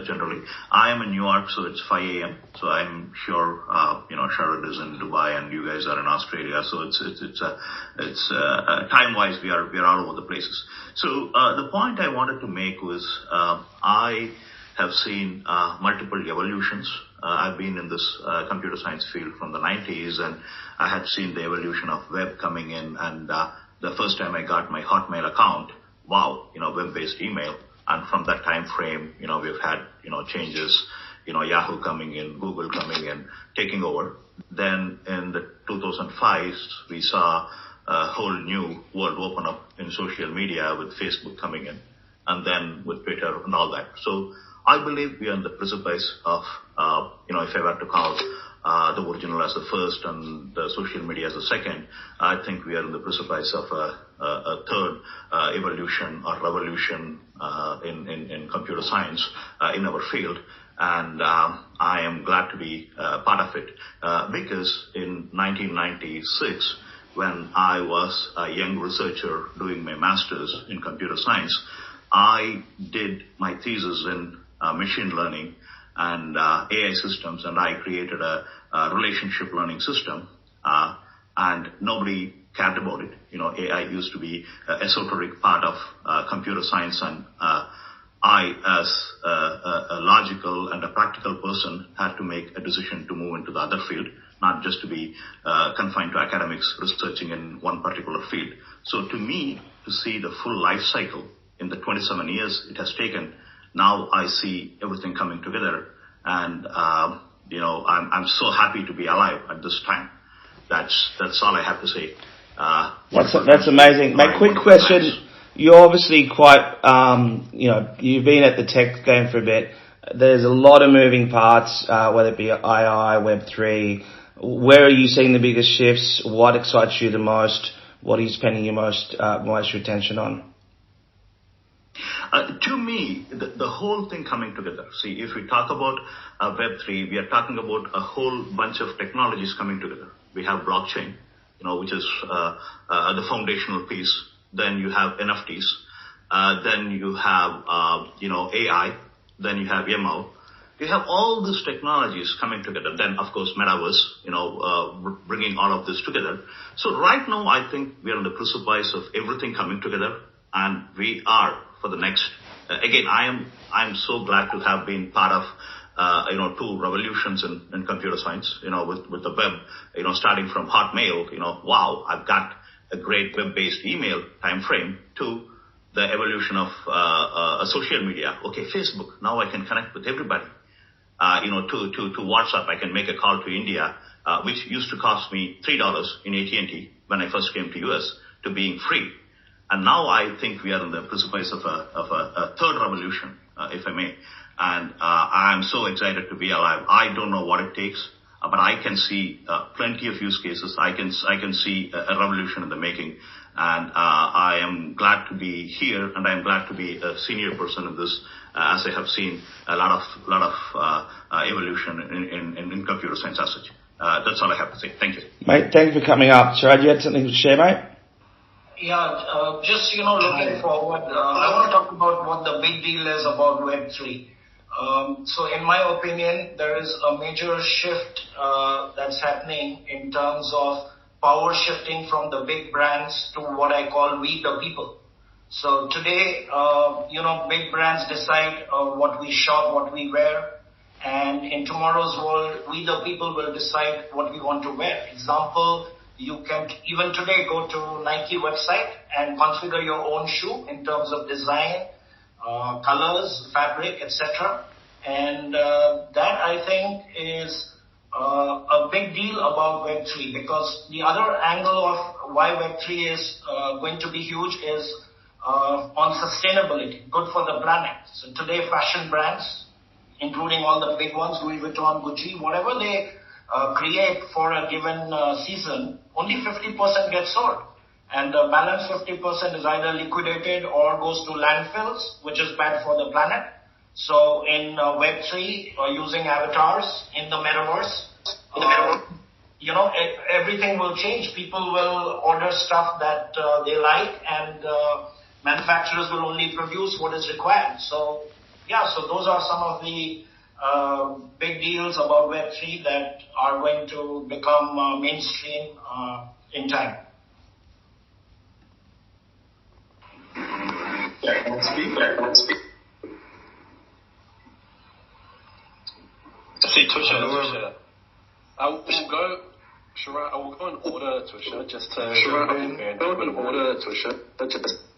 Generally, I am in New York, so it's 5 a.m. So I'm sure, Sharad is in Dubai and you guys are in Australia. So it's time-wise, we are all over the places. So the point I wanted to make was, I have seen multiple evolutions. I've been in this computer science field from the 90s, and I had seen the evolution of web coming in, and the first time I got my Hotmail account, web-based email. And from that time frame, we've had, changes, Yahoo coming in, Google coming in, taking over. Then in the 2005, we saw a whole new world open up in social media with Facebook coming in, and then with Twitter and all that. So I believe we are on the precipice of, if I were to call the original as the first and the social media as the second, I think we are in the precipice of a third evolution or revolution in computer science in our field. And I am glad to be part of it because in 1996, when I was a young researcher doing my master's in computer science, I did my thesis in machine learning and AI systems, and I created a relationship learning system, and nobody cared about it. AI used to be an esoteric part of computer science, and I, as a logical and a practical person, had to make a decision to move into the other field, not just to be confined to academics researching in one particular field. So to me, to see the full life cycle in the 27 years it has taken, now I see everything coming together, and I'm so happy to be alive at this time. That's all I have to say.
That's amazing. My quick question: you're obviously quite, you've been at the tech game for a bit. There's a lot of moving parts, whether it be II, Web3. Where are you seeing the biggest shifts? What excites you the most? What are you spending your most your attention on?
To me, the whole thing coming together. See, if we talk about Web3, we are talking about a whole bunch of technologies coming together. We have blockchain, which is the foundational piece. Then you have NFTs. Then you have, AI. Then you have ML. You have all these technologies coming together. Then, of course, Metaverse, bringing all of this together. So right now, I think we are on the precipice of everything coming together, and we are for the next. Again, I am so glad to have been part of, two revolutions in computer science. With the web, starting from Hotmail. Wow, I've got a great web-based email time frame to the evolution of social media. Okay, Facebook. Now I can connect with everybody. To WhatsApp, I can make a call to India, which used to cost me $3 in AT&T when I first came to US, to being free. And now I think we are on the precipice of a third revolution, if I may. And I'm so excited to be alive. I don't know what it takes, but I can see plenty of use cases. I can see a revolution in the making. And I am glad to be here, and I am glad to be a senior person in this, as I have seen a lot of evolution in computer science as such. That's all I have to say. Thank you.
Mate, thank you for coming up. Sharad, you had something to share, mate?
Yeah, just, looking forward, I want to talk about what the big deal is about Web3. So in my opinion, there is a major shift that's happening in terms of power shifting from the big brands to what I call we the people. So today, big brands decide what we shop, what we wear. And in tomorrow's world, we the people will decide what we want to wear. Example, you can even today go to Nike website and configure your own shoe in terms of design, colors, fabric, etc. And that I think is a big deal about Web3, because the other angle of why Web3 is going to be huge is on sustainability, good for the planet. So today fashion brands, including all the big ones, Louis Vuitton, Gucci, whatever they create for a given season, only 50% gets sold. and the balance 50% is either liquidated or goes to landfills, which is bad for the planet. So in Web3, using avatars in the metaverse, everything will change. People will order stuff that they like, and manufacturers will only produce what is required. So those are some of the big deals about Web3 that are going to become mainstream in time.
Can I speak?
I see Tusha. I will go. Sharad, I will go in order, Tusha, just to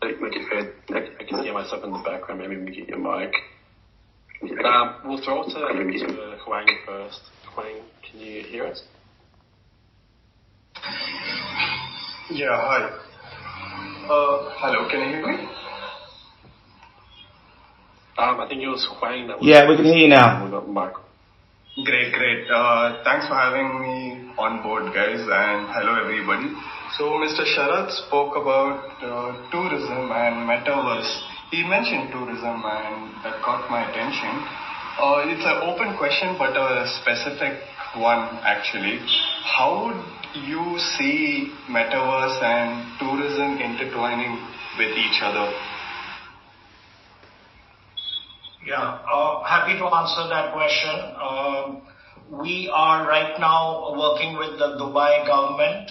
make it fair. I can hear myself in the background. Maybe we get your mic. We'll throw it to Huang first. Huang, can you hear us?
Yeah, hi. Hello, can you hear me?
I think it was Huang that was...
Yeah, we can hear you now.
We got Michael.
Great. Thanks for having me on board, guys, and hello, everybody. So, Mr. Sharad spoke about tourism and Metaverse. He mentioned tourism, and that caught my attention. It's an open question, but a specific one, actually. How would you see Metaverse and tourism intertwining with each other?
Yeah, happy to answer that question. We are right now working with the Dubai government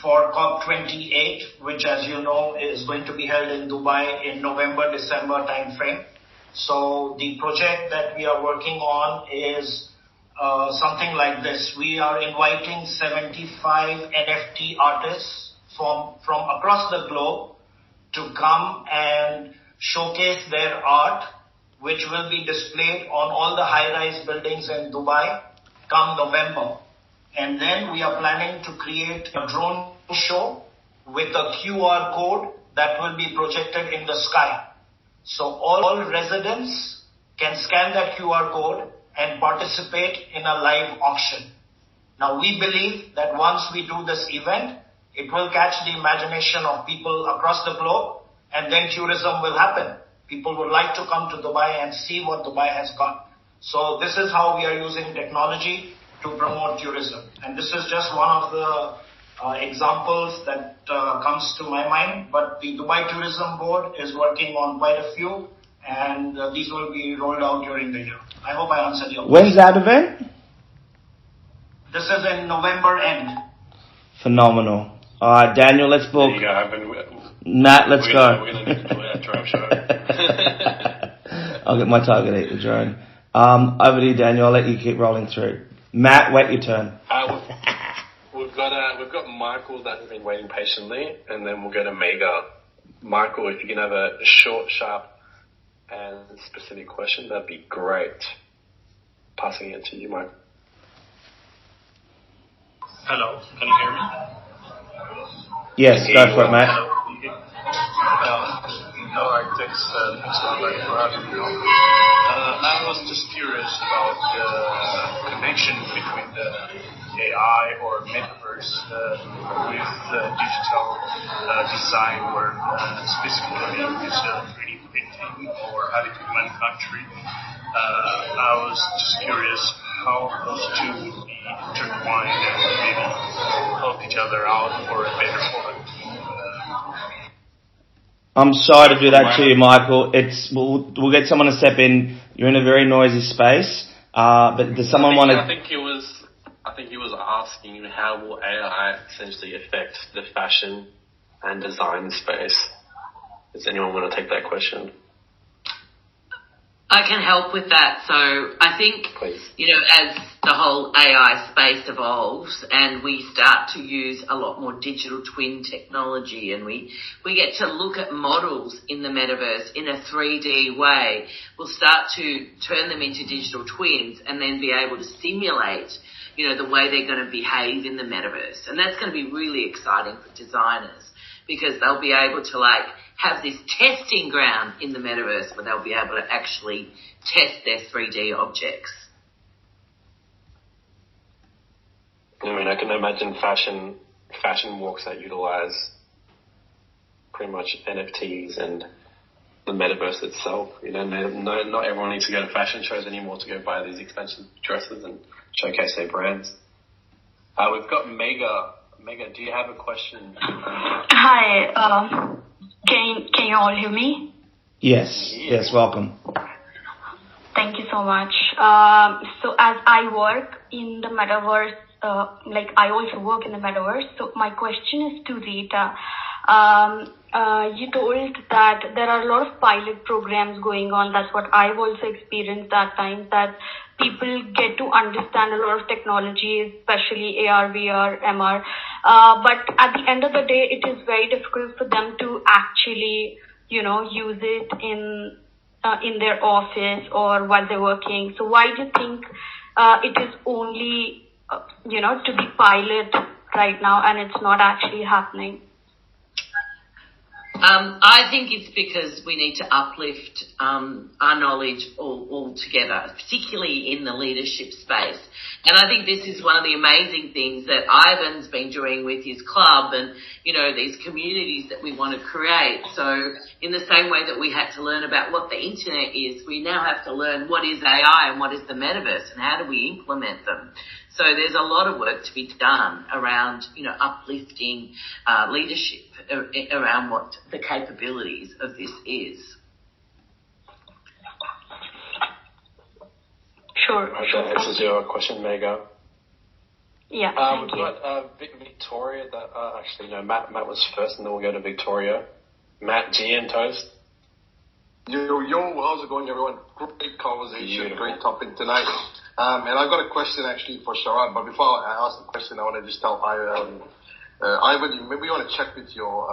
for COP28, which, as you know, is going to be held in Dubai in November-December timeframe. So the project that we are working on is something like this. We are inviting 75 NFT artists from across the globe to come and showcase their art, which will be displayed on all the high-rise buildings in Dubai come November. And then we are planning to create a drone show with a QR code that will be projected in the sky. So all residents can scan that QR code and participate in a live auction. Now, we believe that once we do this event, it will catch the imagination of people across the globe, and then tourism will happen. People would like to come to Dubai and see what Dubai has got. So this is how we are using technology to promote tourism. And this is just one of the examples that comes to my mind. But the Dubai Tourism Board is working on quite a few, and these will be rolled out during the year. I hope I answered your question.
When's that event?
This is in November end.
Phenomenal. All right, Daniel, let's book.
There you go.
Matt, let's go.
We're going to need to do that drone show.
I'll get my target at the drone. Over to you, Daniel. I'll let you keep rolling through. Matt, wait your turn.
We've got Michael that has been waiting patiently, and then we'll go to Mega. Michael, if you can have a short, sharp, and specific question, that'd be great. Passing it to you, Michael.
Hello, can you hear me?
Yes, go for it, Matt.
All right, thanks for having me on. I was just curious about the connection between the AI or Metaverse with digital design work, specifically with 3D printing or additive manufacturing. I was just curious how those two would be intertwined and maybe help each other out for a better product.
I'm sorry to do that to you, Michael. We'll get someone to step in. You're in a very noisy space. But does someone want to?
I think he was asking how will AI essentially affect the fashion and design space. Does anyone want to take that question?
I can help with that. So I think,
Please.
As the whole AI space evolves and we start to use a lot more digital twin technology and we get to look at models in the metaverse in a 3D way, we'll start to turn them into digital twins and then be able to simulate, the way they're going to behave in the metaverse. And that's going to be really exciting for designers because they'll be able to have this testing ground in the metaverse where they'll be able to actually test their 3D objects.
I mean, I can imagine fashion fashion walks that utilize pretty much NFTs and the metaverse itself. Not everyone needs to go to fashion shows anymore to go buy these expensive dresses and showcase their brands. We've got Mega. Mega, do you have a question?
Hi. Can you all hear me?
Yes. Yes. Welcome.
Thank you so much. So as I work in the metaverse, I also work in the metaverse. So my question is to Rita. You told that there are a lot of pilot programs going on. That's what I've also experienced that time, that people get to understand a lot of technology, especially AR, VR, MR. But at the end of the day, it is very difficult for them to actually, use it in their office or while they're working. So why do you think it is only, to be pilot right now and it's not actually happening?
I think it's because we need to uplift our knowledge all together, particularly in the leadership space. And I think this is one of the amazing things that Ivan's been doing with his club and, these communities that we want to create. So in the same way that we had to learn about what the internet is, we now have to learn what is AI and what is the metaverse and how do we implement them. So there's a lot of work to be done around, uplifting leadership around what the capabilities of this is.
Sure.
I hope that answers your question, Mega.
Yeah,
we've
thank you.
got Victoria. Matt was first, and then we'll go to Victoria. Matt, G and Toast.
Yo, how's it going, everyone? Great conversation,
Beautiful.
Great topic tonight. And I've got a question actually for Sharad, but before I ask the question, I want to just tell Ivan, maybe you want to check with your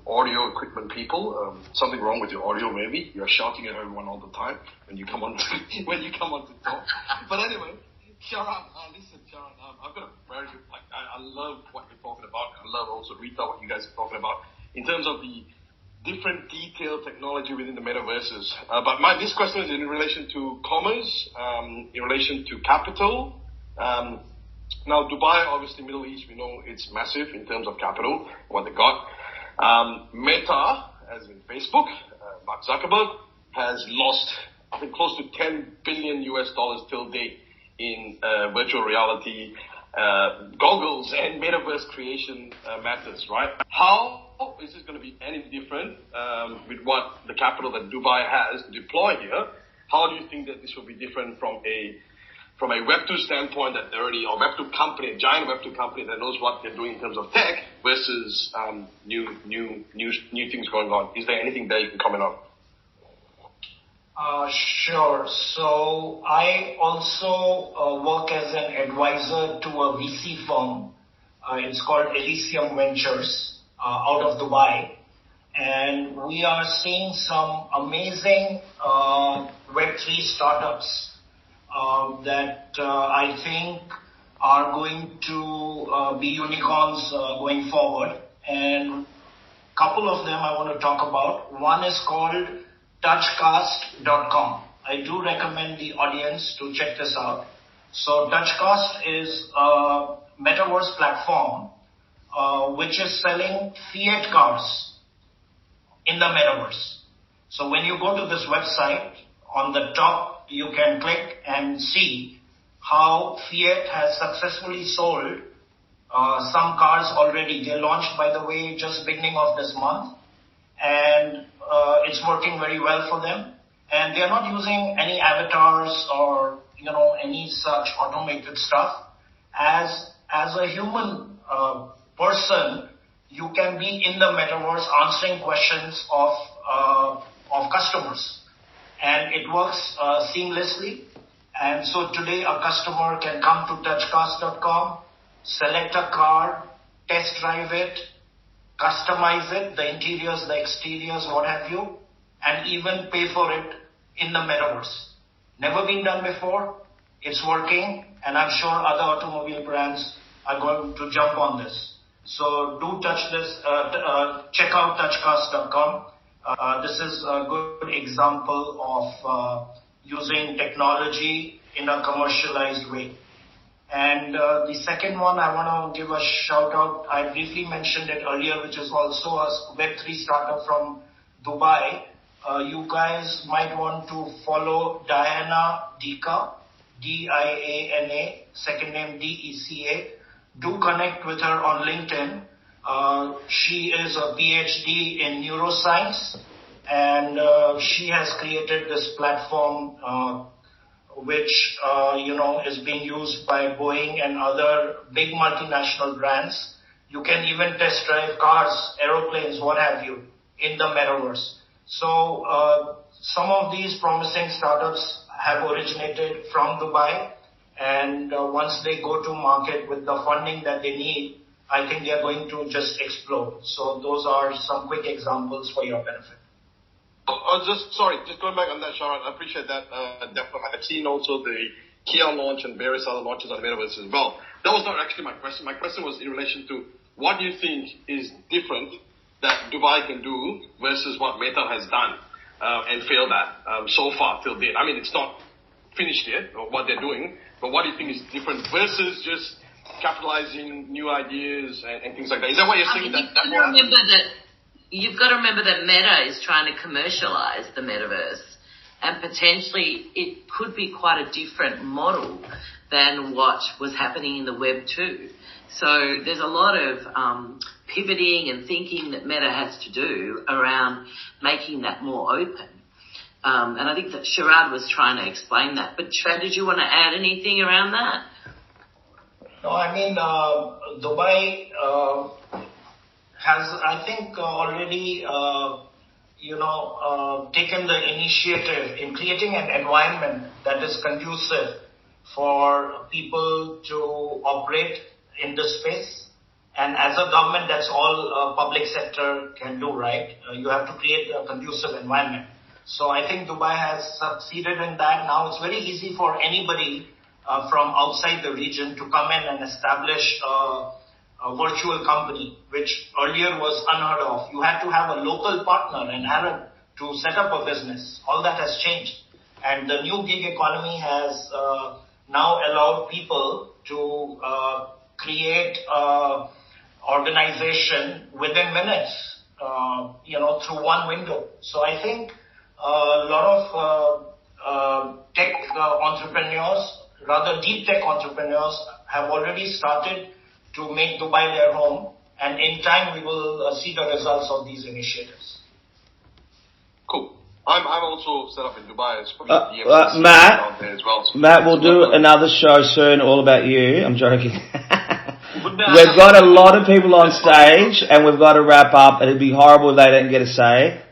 audio equipment people. Something wrong with your audio, maybe. You're shouting at everyone all the time when you come on to talk. But anyway, Sharad, listen, Sharad, I've got a very good, I love what you're talking about. I love also Rita, what you guys are talking about in terms of the different detailed technology within the metaverses. But this question is in relation to commerce, in relation to capital. Now, Dubai, obviously, Middle East, we know it's massive in terms of capital, what they got. Meta, as in Facebook, Mark Zuckerberg, has lost, I think, close to $10 billion till date in virtual reality, goggles, and metaverse creation matters, right? How is this going to be any different with what the capital that Dubai has to deploy here? How do you think that this will be different from a Web2 standpoint that they're already, or Web2 company, a giant Web2 company that knows what they're doing in terms of tech versus new things going on? Is there anything there you can comment on?
Sure. So I also work as an advisor to a VC firm. It's called Elysium Ventures out of Dubai. And we are seeing some amazing Web3 startups that I think are going to be unicorns going forward. And a couple of them I want to talk about. One is called touchcast.com. I do recommend the audience to check this out. So Touchcast is a metaverse platform which is selling fiat cars in the metaverse. So when you go to this website, on the top you can click and see how Fiat has successfully sold some cars already. They launched, by the way, just beginning of this month, and it's working very well for them. And they're not using any avatars or any such automated stuff. As a human person, you can be in the metaverse answering questions of customers, and it works seamlessly. And so today a customer can come to touchcast.com, select a car, test drive it, customize it, the interiors, the exteriors, what have you, and even pay for it in the metaverse. Never been done before. It's working, and I'm sure other automobile brands are going to jump on this. So do check out touchcast.com. This is a good example of using technology in a commercialized way. And the second one, I want to give a shout out. I briefly mentioned it earlier, which is also a Web3 startup from Dubai. You guys might want to follow Diana Deca, Diana, second name Deca. Do connect with her on LinkedIn. She is a PhD in neuroscience, and she has created this platform which is being used by Boeing and other big multinational brands. You can even test drive cars, aeroplanes, what have you, in the metaverse. So some of these promising startups have originated from Dubai, and once they go to market with the funding that they need, I think they are going to just explode. So those are some quick examples for your benefit.
Just going back on that, Sharad, I appreciate that. Definitely. I've seen also the Kia launch and various other launches on Metaverse as well. That was not actually my question. My question was in relation to what do you think is different that Dubai can do versus what Meta has done and failed at so far till date. I mean, it's not finished yet, or what they're doing, but what do you think is different versus just capitalizing new ideas and things like that? Is that what you're saying?
You've got to remember that Meta is trying to commercialize the metaverse, and potentially it could be quite a different model than what was happening in the Web 2. So there's a lot of pivoting and thinking that Meta has to do around making that more open. And I think that Sharad was trying to explain that. But Sharad, did you want to add anything around that?
No, I mean, Dubai has, I think, already, taken the initiative in creating an environment that is conducive for people to operate in this space. And as a government, that's all public sector can do, right? You have to create a conducive environment. So I think Dubai has succeeded in that. Now it's very easy for anybody from outside the region to come in and establish a virtual company, which earlier was unheard of. You had to have a local partner, an Arab, to set up a business. All that has changed. And the new gig economy has now allowed people to create organization within minutes, through one window. So I think a lot of tech entrepreneurs, rather deep tech entrepreneurs, have already started to make Dubai their home, and in time we will see the results of these initiatives.
Cool. I'm also set up in Dubai. It's
Matt,
there as well. So
Matt, we'll do another show soon all about you. I'm joking. We've got a lot of people on stage, and we've got to wrap up. It'd be horrible if they didn't get a say.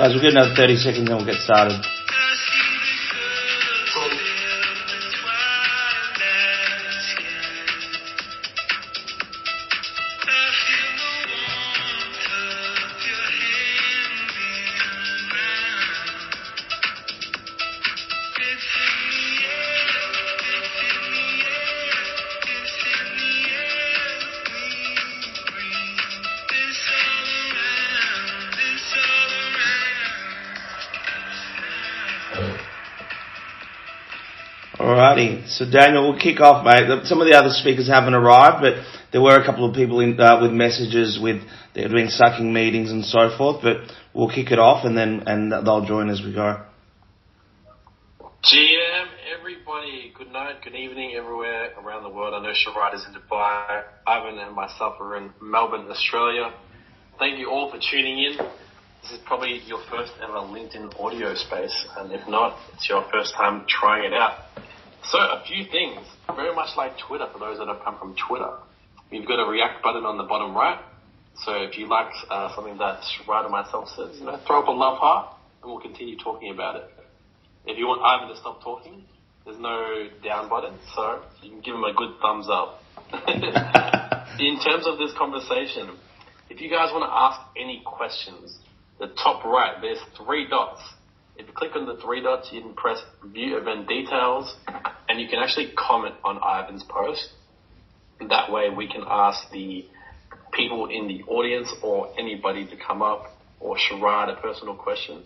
Guys, we'll get another 30 seconds and we'll get started. Alrighty, so Daniel, we'll kick off, mate. Some of the other speakers haven't arrived, but there were a couple of people with messages they're doing sucking meetings and so forth. But we'll kick it off, and they'll join as we go.
GM, everybody, good night, good evening, everywhere around the world. I know Sharad is in Dubai. Ivan and myself are in Melbourne, Australia. Thank you all for tuning in. This is probably your first ever LinkedIn audio space, and if not, it's your first time trying it out. So a few things, very much like Twitter for those that have come from Twitter. You've got a react button on the bottom right. So if you like something that Sharad and myself says, throw up a love heart and we'll continue talking about it. If you want Ivan to stop talking, there's no down button, so you can give him a good thumbs up. In terms of this conversation, if you guys want to ask any questions, the top right, there's 3 dots. If you click on the 3 dots, you can press view event details and you can actually comment on Ivan's post. That way we can ask the people in the audience or anybody to come up or Sharad a personal question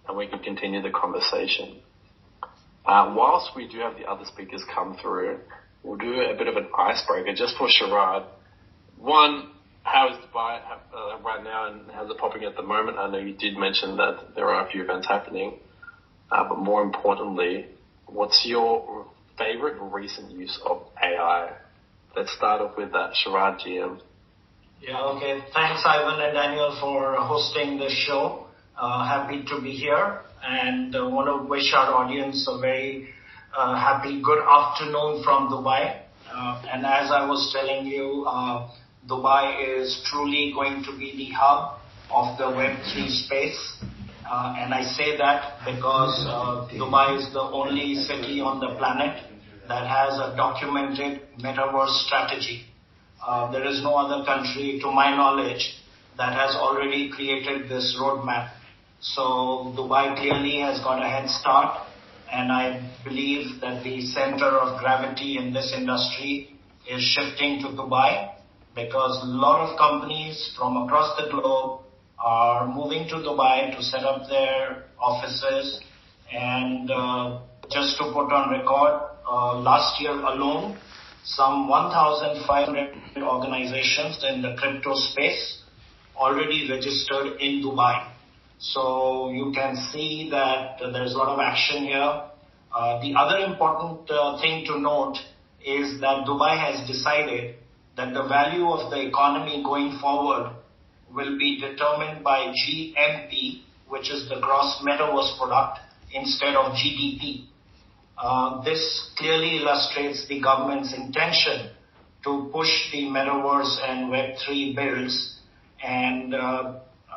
and we can continue the conversation. Whilst we do have the other speakers come through, we'll do a bit of an icebreaker just for Sharad. One, how is Dubai right now and how's it popping at the moment? I know you did mention that there are a few events happening, but more importantly, what's your favorite recent use of AI? Let's start off with that, Sharad GM.
Yeah, okay. Thanks, Ivan and Daniel, for hosting this show. Happy to be here and want to wish our audience a very happy good afternoon from Dubai. And as I was telling you, Dubai is truly going to be the hub of the Web3 space. And I say that because Dubai is the only city on the planet that has a documented metaverse strategy. There is no other country, to my knowledge, that has already created this roadmap. So Dubai clearly has got a head start, and I believe that the center of gravity in this industry is shifting to Dubai because a lot of companies from across the globe are moving to Dubai to set up their offices. And just to put on record, last year alone, some 1,500 organizations in the crypto space already registered in Dubai. So you can see that there's a lot of action here. The other important thing to note is that Dubai has decided that the value of the economy going forward will be determined by GMP, which is the gross metaverse product, instead of GDP. This clearly illustrates the government's intention to push the metaverse and Web3 builds. And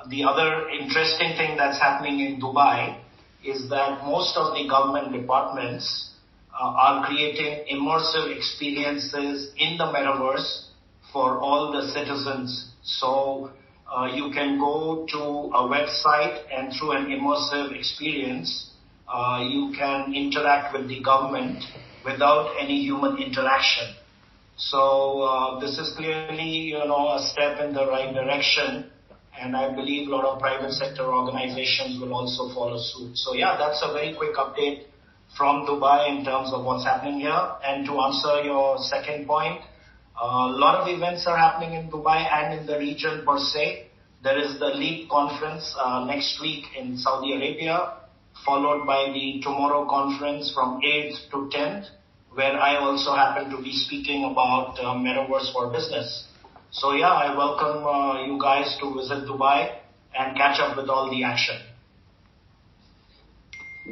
the other interesting thing that's happening in Dubai is that most of the government departments are creating immersive experiences in the metaverse for all the citizens. So you can go to a website and through an immersive experience, you can interact with the government without any human interaction. So this is clearly, a step in the right direction. And I believe a lot of private sector organizations will also follow suit. So yeah, that's a very quick update from Dubai in terms of what's happening here. And to answer your second point, a lot of events are happening in Dubai and in the region per se. There is the LEAP conference next week in Saudi Arabia, followed by the Tomorrow conference from 8th to 10th, where I also happen to be speaking about Metaverse for Business. So yeah, I welcome you guys to visit Dubai and catch up with all the action.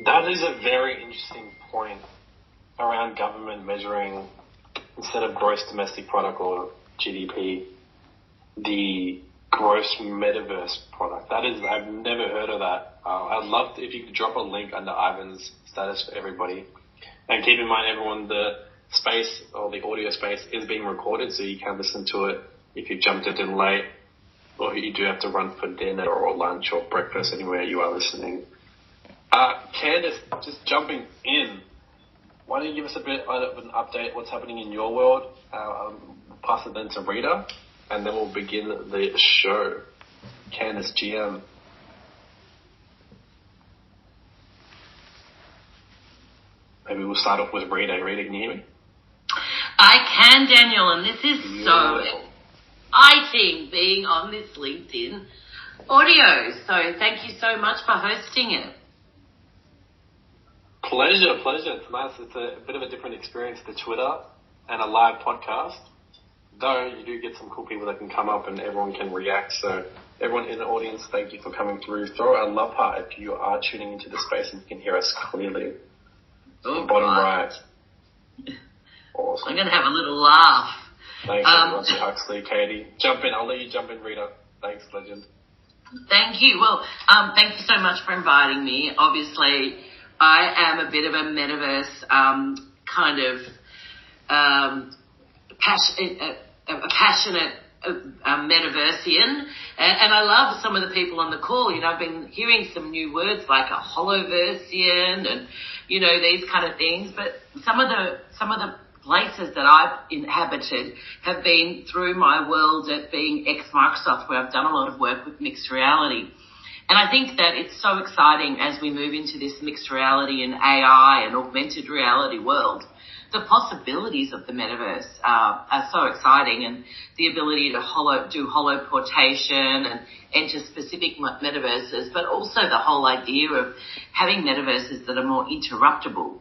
That is a very interesting point around government measuring, instead of gross domestic product or GDP, the gross metaverse product. That is, I've never heard of that. I'd love to, if you could drop a link under Ivan's status for everybody. And keep in mind, everyone, the space or the audio space is being recorded, so you can listen to it if you jumped it in late, or you do have to run for dinner or lunch or breakfast, anywhere you are listening. Candyce, just jumping in, why don't you give us a bit of an update what's happening in your world? I'll pass it then to Rita, and then we'll begin the show. Candyce, GM. Maybe we'll start off with Rita. Rita, can you hear me?
I can, Daniel, and this is so exciting being on this LinkedIn audio. So thank you so much for hosting it.
Pleasure. It's nice. It's a bit of a different experience to Twitter and a live podcast. Though you do get some cool people that can come up and everyone can react. So everyone in the audience, thank you for coming through. Throw a love heart if you are tuning into the space and you can hear us clearly.
Oh,
bottom right. Awesome.
I'm going to have a little laugh.
Thanks, Roger Huxley, Katie. Jump in. I'll let you jump in, Rita. Thanks, legend.
Thank you. Well, thank you so much for inviting me. Obviously, I am a bit of a metaverse passionate metaversian, and I love some of the people on the call. You know, I've been hearing some new words like a holoversian and, you know, these kind of things, but some of the places that I've inhabited have been through my world at being ex-Microsoft, where I've done a lot of work with mixed reality. And I think that it's so exciting as we move into this mixed reality and AI and augmented reality world. The possibilities of the metaverse are so exciting, and the ability to do holoportation and enter specific metaverses, but also the whole idea of having metaverses that are more interruptible.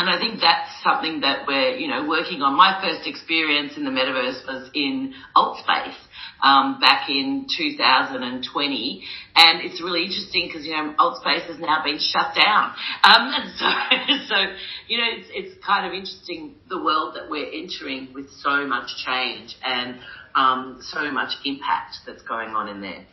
And I think that's something that we're, you know, working on. My first experience in the metaverse was in Altspace back in 2020, and it's really interesting because, you know, Altspace has now been shut down. And so you know, it's kind of interesting the world that we're entering with so much change and so much impact that's going on in there.